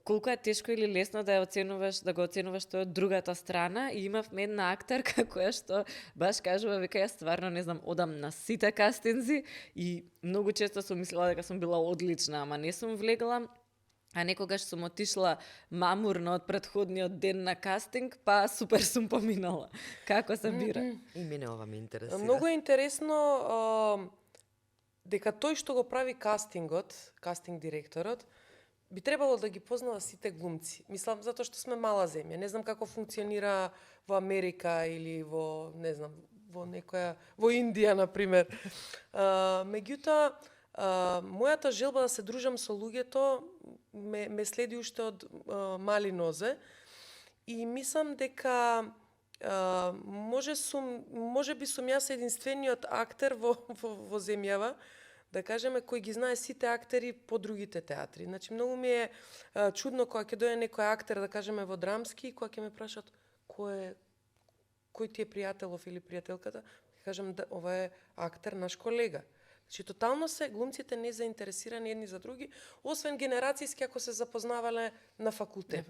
Колку е тешко или лесно да ја оценуваш, да го оценуваш тој од другата страна, и имавме една актерка која што баш кажува, века ја стварно не знам, одам на сите кастинзи и многу често сум мислела дека сум била одлична, ама не сум влегла. А некогаш сум отишла мамурно од претходниот ден на кастинг, па супер сум поминала. Како се бира? И мене ова ме интересира. Многу е интересно дека тој што го прави кастингот, кастинг директорот, би требало да ги познава сите глумци. Мислам, затоа што сме мала земја. Не знам како функционира во Америка или во, не знам, во некоја, во Индија, например. Меѓутоа, мојата желба да се дружам со луѓето ме следи уште од мали нозе и мислам дека може би сум јас единствениот актер во земјава, да кажеме, кој ги знае сите актери по другите театри. Значи, многу ми е чудно кога ќе дојде некој актер, да кажеме, во драмски, и кога ќе ме прашат кој ти е пријателов или пријателката, ќе кажам да ова е актер, наш колега. Значи, тотално се глумците не заинтересирани едни за други, освен генерацијски ако се запознавале на факултет.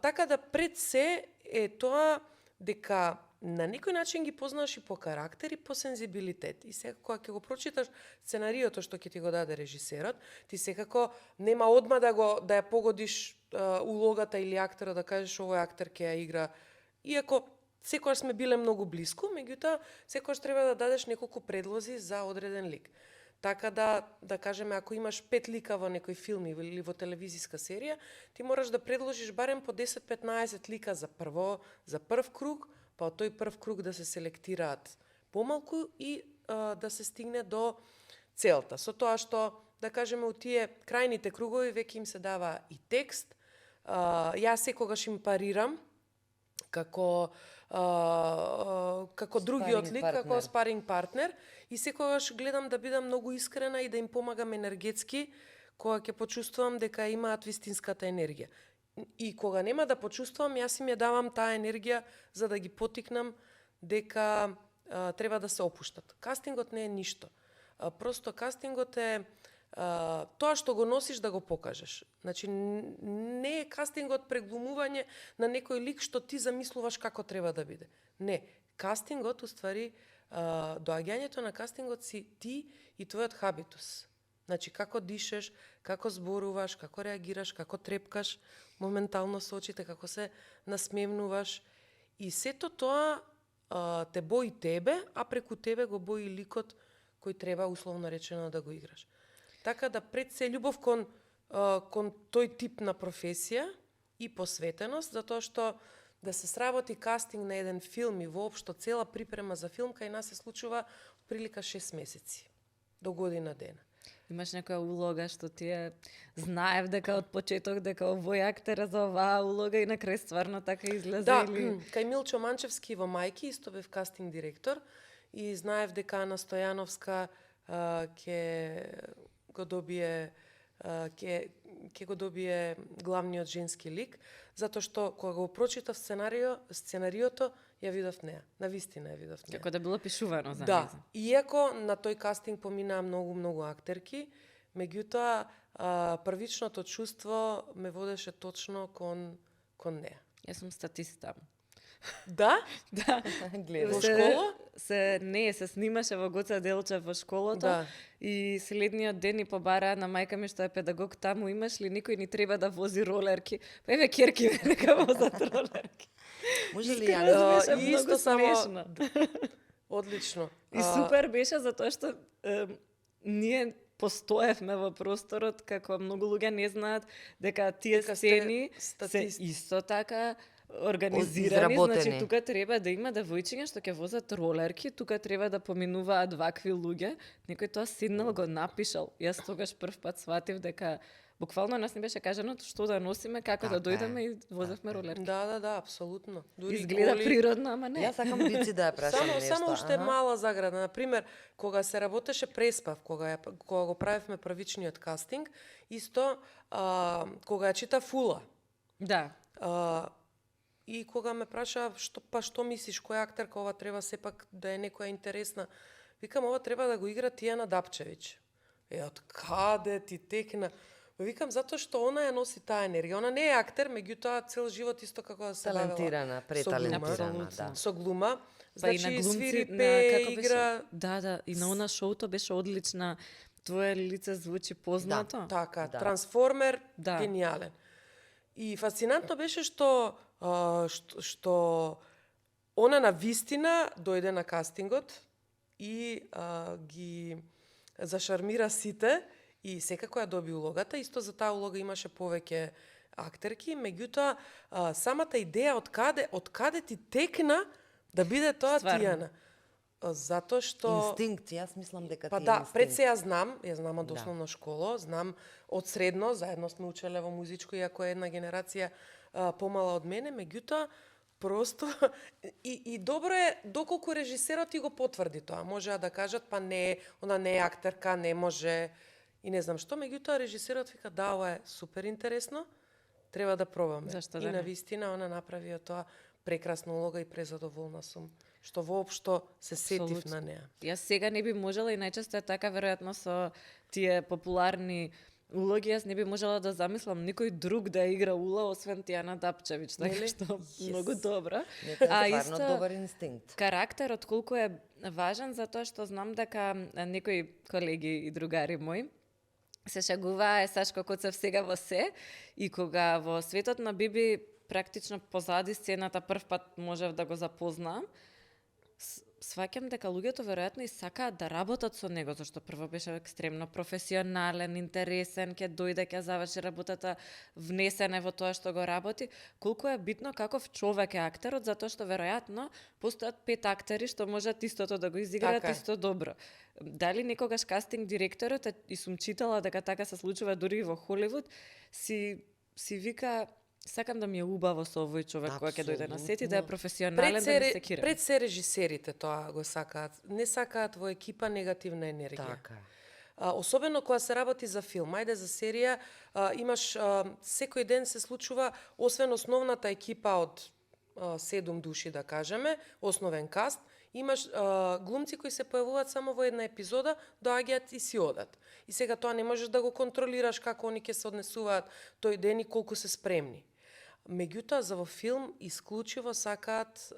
Така да пред се е тоа дека на некој начин ги познаваш и по карактер и по сензибилитет. И сега кога ќе го прочиташ сценариото што ќе ти го даде режисерот, ти секако нема одма да ја погодиш улогата или актерот, да кажеш овој актер ќе ја игра. Иако секогаш сме биле многу блиску, меѓутоа секогаш треба да дадеш неколку предлози за одреден лик. Така да кажеме, ако имаш 5 лика во некој филм или во телевизиска серија, ти мораш да предложиш барем по 10-15 лика за прв круг, па од тој прв круг да се селектираат помалку и да се стигне до целта. Со тоа што, да кажеме, у тие крајните кругови веќе им се дава и текст. Јас секогаш им парирам како другиот лик, како спаринг партнер, и секогаш гледам да бидам многу искрена и да им помагам енергетски кога ќе почувствувам дека имаат вистинската енергија. И кога нема да почувствувам, јас им ја давам таа енергија за да ги потикнам дека треба да се опуштат. Кастингот не е ништо. Просто кастингот е тоа што го носиш да го покажеш. Значи, не е кастингот преглумување на некој лик што ти замислуваш како треба да биде. Не, кастингот уствари доаѓањето на кастингот си ти и твојот хабитус. Значи, како дишеш, како зборуваш, како реагираш, како трепкаш моментално со очите, како се насмевнуваш. И сето тоа те бои тебе, а преку тебе го бои ликот кој треба условно речено да го играш. Така да пред се љубов кон тој тип на професија и посветеност, затоа што да се сработи кастинг на еден филм и воопшто цела припрема за филм кај нас се случува прилика 6 месеци до година дена. Имаш некоја улога што ти знаев дека од почеток дека овој актер е за оваа улога и на крај стварно така излезе Да, или... кај Милчо Манчевски во Мајки исто бев кастинг директор и знаев дека Ана Стојановска ќе го добие ќе го добие главниот женски лик, затоа што кога го прочитав сценариото, ја видов неа. Навистина ја видов неа. Како да било пишувано за Да, неа. иако на тој кастинг поминаа многу актерки, меѓутоа првичното чувство ме водеше точно кон неа. Јас сум статиста. Да? Да. Гледам. Во школа? се снимаше во Гоце Делчев во школото Да. и следниот ден ни побараа на мајка ми што е педагог таму, имаш ли никој ни треба да вози ролерки? Па еве керки нека возат ролерки. Може ли Искрено Јана? беше и многу исто само- смешно. Одлично. И супер беше затоа што ние постоевме во просторот како многу луѓе не знаат дека тие Дека сте сцени се статист. исто така организирани, Изработени. значи тука треба да има девојчиња што ќе возат ролерки, тука треба да поминуваат вакви луѓе. Некој тоа седнал го напишал. Јас тогаш прв пат сватив дека буквално нас не беше кажано што да носиме, како да Така е. дојдеме и возевме ролерки. Да, апсолутно. Дури Изгледа коли- природно, ама не. Јас сакам Бици да ја прашам нешто. Само уште аха. мала заграда. Например, кога се работеше преспав, кога го правевме првичниот кастинг, исто кога ја чита Фула. Да. И кога ме праша што мислиш која актерка ова треба сепак да е некоја интересна. Викам ова треба да го игра Тијана Дапчевиќ. Од каде ти текна? Викам затоа што она ја носи таа енергија. Она не е актер, меѓутоа цел живот исто како да се бавела Талентирана, со преталентирана, глума. да. Со глума. Па и Значи на глумци, свири, на пее, како игра. беше? Да, и на она шоуто беше одлична. Твое лице звучи познато. Така, Да. трансформер, Да. гениален. И фасцинантно беше што она на вистина дојде на кастингот и ги зашармира сите и секако ја доби улогата. Исто за таа улога имаше повеќе актерки, меѓутоа самата идеја од каде ти текна да биде тоа Стварно. Тијана. Затоа што Инстинкт, јас мислам дека Па ти е да, инстинкт. пред се ја знам од Да. основна школа, знам од средно, заедно сме учеле во музичко, иако е една генерација помала од мене, меѓутоа, просто, и добро е доколку режисерот ти го потврди тоа. Можеа да кажат, па не, она не е актерка, не може, и не знам што, меѓутоа режисерот вика, да, ова е супер интересно, треба да пробаме. Зашто И да на не? вистина она направи од тоа прекрасна улога и презадоволна сум, што воопшто се сетив Апсолутно. на неа. Јас сега не би можела и најчесто е така веројатно со тие популарни улоги, јас не би можела да замислам никој друг да игра ула освен Тијана Дапчевиќ, така Нели? што многу добро. Нека е стварно добар инстинкт. Карактерот колку е важен затоа што знам дека некои колеги и другари мои се шагуваа Сашко Коцев сега во се и кога во светот на Биби практично позади сцената прв пат можев да го запознам, сваќам дека луѓето веројатно и сакаат да работат со него, зашто прво беше екстремно професионален, интересен, ќе дојде, ќе заврши работата, внесен е во тоа што го работи. Колку е битно каков човек е актерот, затоа што веројатно постојат 5 актери што можат истото да го изиграат Така е. исто добро. Дали некогаш кастинг директорот, и сум читала дека така се случува дури и во Холивуд, си вика сакам да ми е убаво со овој човек кога ќе дојде на сет и да е професионален, да ми се кира. Пред се режисерите тоа го сакаат. Не сакаат во екипа негативна енергија. Така е. Особено кога се работи за филм, ајде за серија, имаш секој ден се случува, освен основната екипа од 7 души, да кажеме, основен каст, имаш глумци кои се појавуваат само во една епизода, доаѓаат и си одат. И сега тоа не можеш да го контролираш како они ќе се однесуваат тој ден и колку се спремни. Меѓутоа, за во филм исклучиво сакаат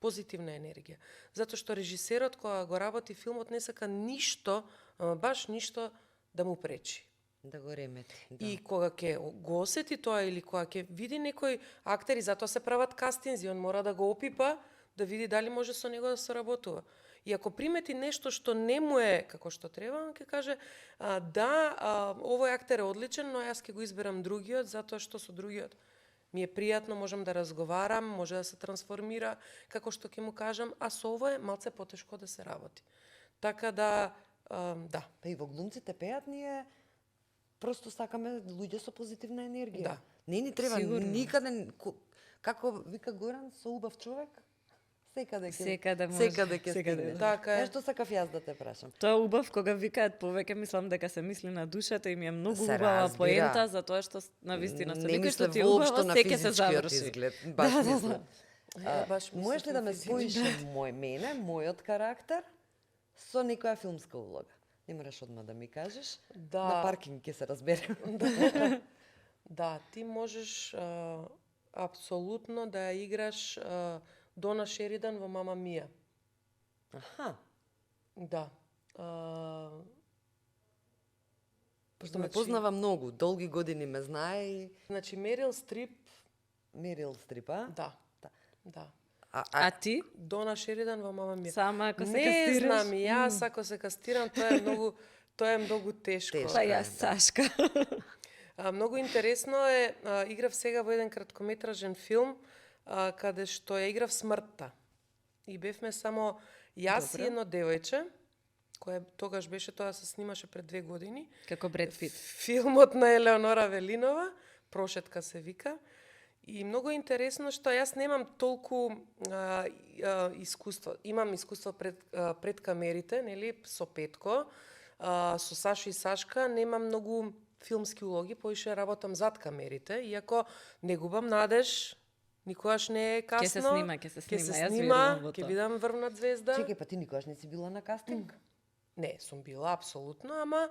позитивна енергија. Затоа што режисерот кога го работи филмот не сака ништо, ама баш ништо да му пречи. Да го ремети. Да. И кога ќе го осети тоа или кога ќе види некој актер, и затоа се прават кастинзи, он мора да го опипа, да види дали може со него да се работува. И ако примети нешто што не му е како што треба, он ќе каже овој актер е одличен, но јас ќе го изберам другиот, затоа што со другиот ми е пријатно, можам да разговарам, може да се трансформира, како што ќе му кажам, а со ово е малце потешко да се работи. Така да, да. Па и во глумците пеат ние просто сакаме луѓе со позитивна енергија. Да. Не ни треба Сигурно. никаде, како вика Горан, со убав човек, секаде ќе Секаде може. секаде ќе Секаде, стигне. да. Така е. Што сакав јас да те прашам. Тоа е убав кога викаат повеќе, мислам дека се мисли на душата и ми е многу Се убава разбира. поента, затоа што на вистина со Не некој што мислев ти е воопшто убаво, на се ќе се физичкиот заврши. изглед. Баш мислам. Баш Можеш ли мислев да на ме физички. споиш мојот карактер со некоја филмска улога? Не мораш одма да ми кажеш. Да. На паркинг ќе се разберем. Да, ти можеш апсолутно да ја играш Дона Шеридан во Мама Мија. Аха. Да. Пошто ме Значи- познава многу, долги години ме знае и Значи Мерил Стрип, Мерил Стрипа. да. Да. Да. А ти? Дона Шеридан во Мама Мија. Сама ако се Не кастираш? знам, и јас ако се кастирам, тоа е многу тешко. Тешко. Па јас Сашка. Многу интересно е, играв сега во еден краткометражен филм, каде што ја играв смртта. И бевме само јас Добро. и едно девојче, кое тогаш беше, тоа се снимаше пред 2 години. Како Бред Пит. Филмот на Елеонора Велинова, Прошетка се вика. И многу интересно што јас немам толку искуство. Имам искуство пред камерите, нели, со Петко, со Сашо и Сашка, немам многу филмски улоги, поише работам зад камерите, иако не губам надеж, никогаш не е касно. Ќе се снима, ќе се Ќе се снима, јас снима, верувам во ќе тоа. бидам врвна звезда. Чекај, па ти никогаш не си била на кастинг? Не, сум била апсолутно, ама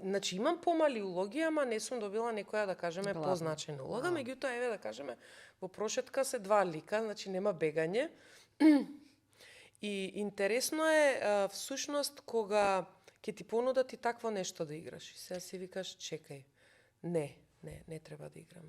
значи имам помали улоги, ама не сум добила некоја да кажеме Главна. позначена улога, меѓутоа еве да кажеме во Прошетка се 2 лика, значи нема бегање. И интересно е всушност кога ќе ти понудат и такво нешто да играш. И сега си викаш, чекај, не треба да играм.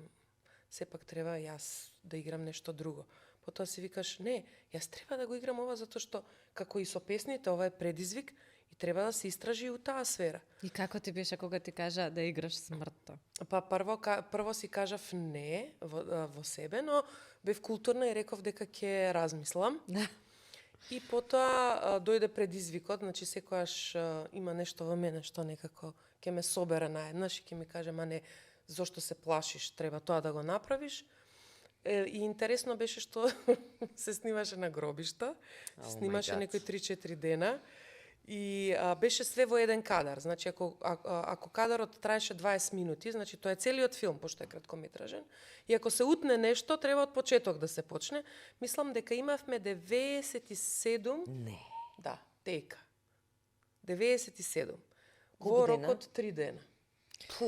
Сепак треба јас да играм нешто друго. Потоа си викаш, не, јас треба да го играм ова затоа што, како и со песните, ова е предизвик и треба да се истражи и у таа сфера. И како ти беше кога ти кажа да играш смртта? Па прво си кажав не во себе, но бев културна и реков дека ќе размислам. Да. И потоа дојде предизвикот, значи секојаш има нешто во мене што некако ќе ме собере наеднаш и ќе ми каже, ма не, зошто се плашиш, треба тоа да го направиш. И интересно беше што се снимаше на гробишта, се Oh снимаше my God. некои 3-4 дена и беше све во еден кадар. Значи ако кадарот траеше 20 минути, значи тоа е целиот филм, пошто е краткометражен. И ако се утне нешто, треба од почеток да се почне. Мислам дека имавме 97. Не. Да, дека. 97. Колку Во дена? рокот 3 дена. Пу.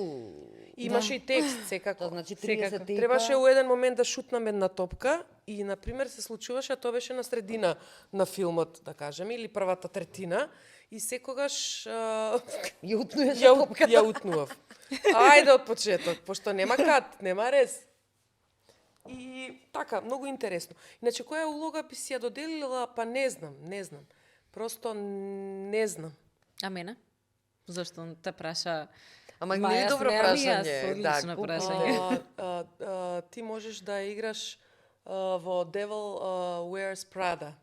Имаше и текст секако. Тоа значи Секако. 30 тека. Требаше у еден момент да шутнам една топка и, например, се случуваше, тоа беше на средина на филмот, да кажеме, или првата третина, и секогаш Ја утнуеш ја утнував. Ајде од почеток, пошто нема кат, нема рез. И така, многу интересно. Иначе, која улога би си ја доделила, па не знам. Просто не знам. А мене? Зошто те праша? Ама не Маја е добро Смермија, прашање. одлично колку- прашање. Ти можеш да играш во Devil Wears Prada.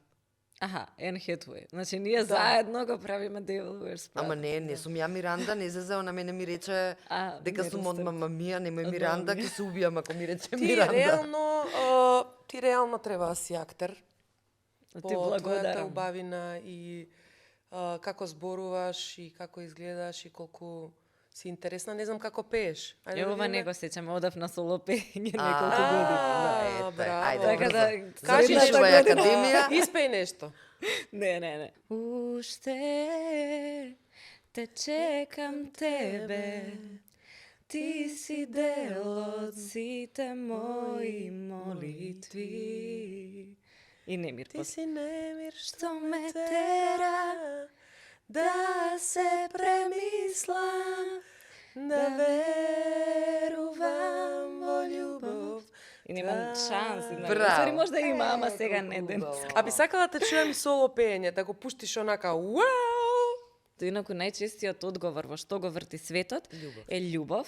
Аха, Anne Hathaway. Значи ние Да. заедно го правиме Devil Wears Prada. Ама не сум ја Миранда, не зезе, она мене ми рече дека Мерил сум од Стрип. Мама Мија, немој Од Миранда, Мама ќе се убијам ако ми рече Ти Миранда. реално треба да си актер. Ти По твојата благодарам. убавина и како зборуваш и како изгледаш и колку си интересна. Не знам како пееш. Ајде Ја да ова видиме. не го сеќам, одев на соло пење неколку А, години. ето, браво. ајде, Така да, брзо. Кажи Завиднаш нешто. во академија. Испеј нешто. Не. Уште те чекам тебе, ти си дел од сите мои молитви. И немир. Ти си немир Што ме тера да се премислам, да верувам во љубов. И немам шанси. Браво. Ствари можда има, ама сега не Колку ден. убаво. А би сакала да те чуем соло пеење, да го пуштиш онака вау! То инаку најчестиот одговор во што го врти светот е љубов.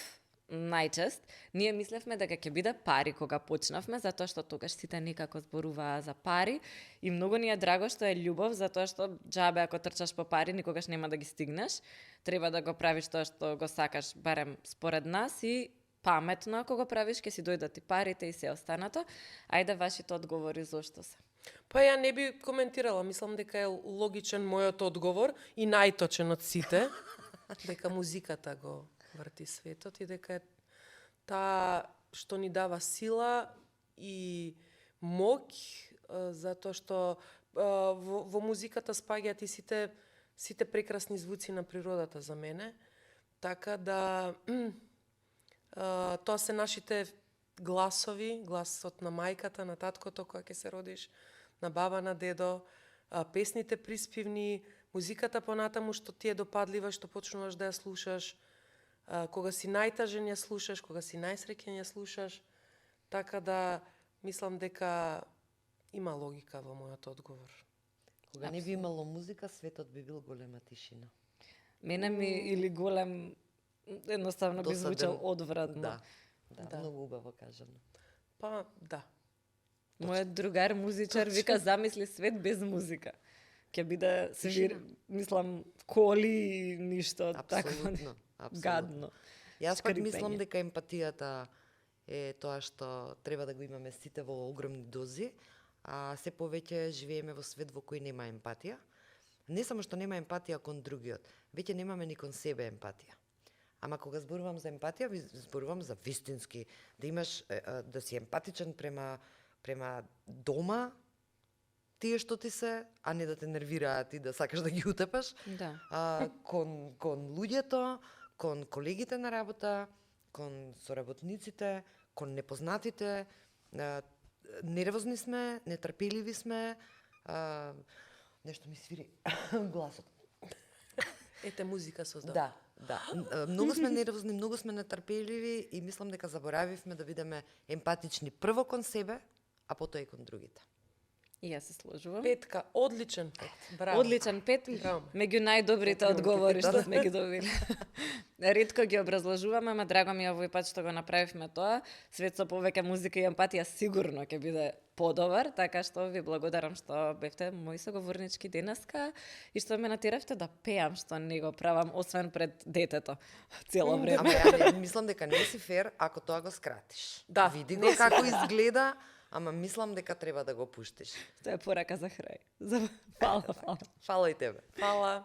Најчест. Ние мислевме дека ќе биде пари кога почнавме, затоа што тогаш сите некако зборуваа за пари и многу ни е драго што е љубов, затоа што џабе ако трчаш по пари никогаш нема да ги стигнеш. Треба да го правиш тоа што го сакаш, барем според нас, и паметно ако го правиш ќе си дојдат и парите и се останато. Ајде вашите одговори зошто се. Па ја не би коментирала, мислам дека е логичен мојот одговор и најточен од сите, дека музиката го врти светот и дека е таа што ни дава сила и моќ, затоа што во музиката спаѓаат и сите прекрасни звуци на природата за мене, така да тоа се нашите гласови, гласот на мајката, на таткото кога ќе се родиш, на баба, на дедо, песните приспивни, музиката понатаму што ти е допадлива, што почнуваш да ја слушаш, кога си најтажен ја слушаш, кога си најсреќен ја слушаш, така да мислам дека има логика во мојот одговор. Кога не би имало музика, светот би бил голема тишина. Мене ми или голем едноставно би Досаден. звучал одвратно. Да, многу убаво кажано. Па, да. Мојот другар музичар вика замисли свет без музика. Ќе биде мислам коли и ништо такво Апсолутно, гадно. Јас пак Шкрипење. мислам дека емпатијата е тоа што треба да го имаме сите во огромни дози, а се повеќе живееме во свет во кој нема емпатија. Не само што нема емпатија кон другиот, веќе немаме ни кон себе емпатија. Ама кога зборувам за емпатија, зборувам за вистински, да имаш да си емпатичен према дома, тие што ти се, а не да те нервираат и да сакаш да ги утепаш. Да. Кон луѓето, кон колегите на работа, кон соработниците, кон непознатите. Нервозни сме, нетрпеливи сме. Нешто ми свири гласот. Ете музика создава. Да. Многу сме нервозни, многу сме нетрпеливи и мислам дека заборавивме да бидеме емпатични прво кон себе, а потоа и кон другите. И јас се сложувам. Петка, одличен пет. Браво. Одличен пет, Браво. меѓу најдобрите Четири одговори да. што сме ги добили. Ретко ги образложуваме, ама драго ми е овој пат што го направивме тоа. Свет со повеќе музика и емпатија сигурно ќе биде подобар, така што ви благодарам што бевте мои соговорнички денеска и што ме натеравте да пеам, што не го правам освен пред детето цело Ама време. ја мислам дека не си фер ако тоа го скратиш. Да, Види не го си како изгледа, ама мислам дека треба да го пуштиш. Тоа е порака за крај. Фала. Фала и тебе. Фала.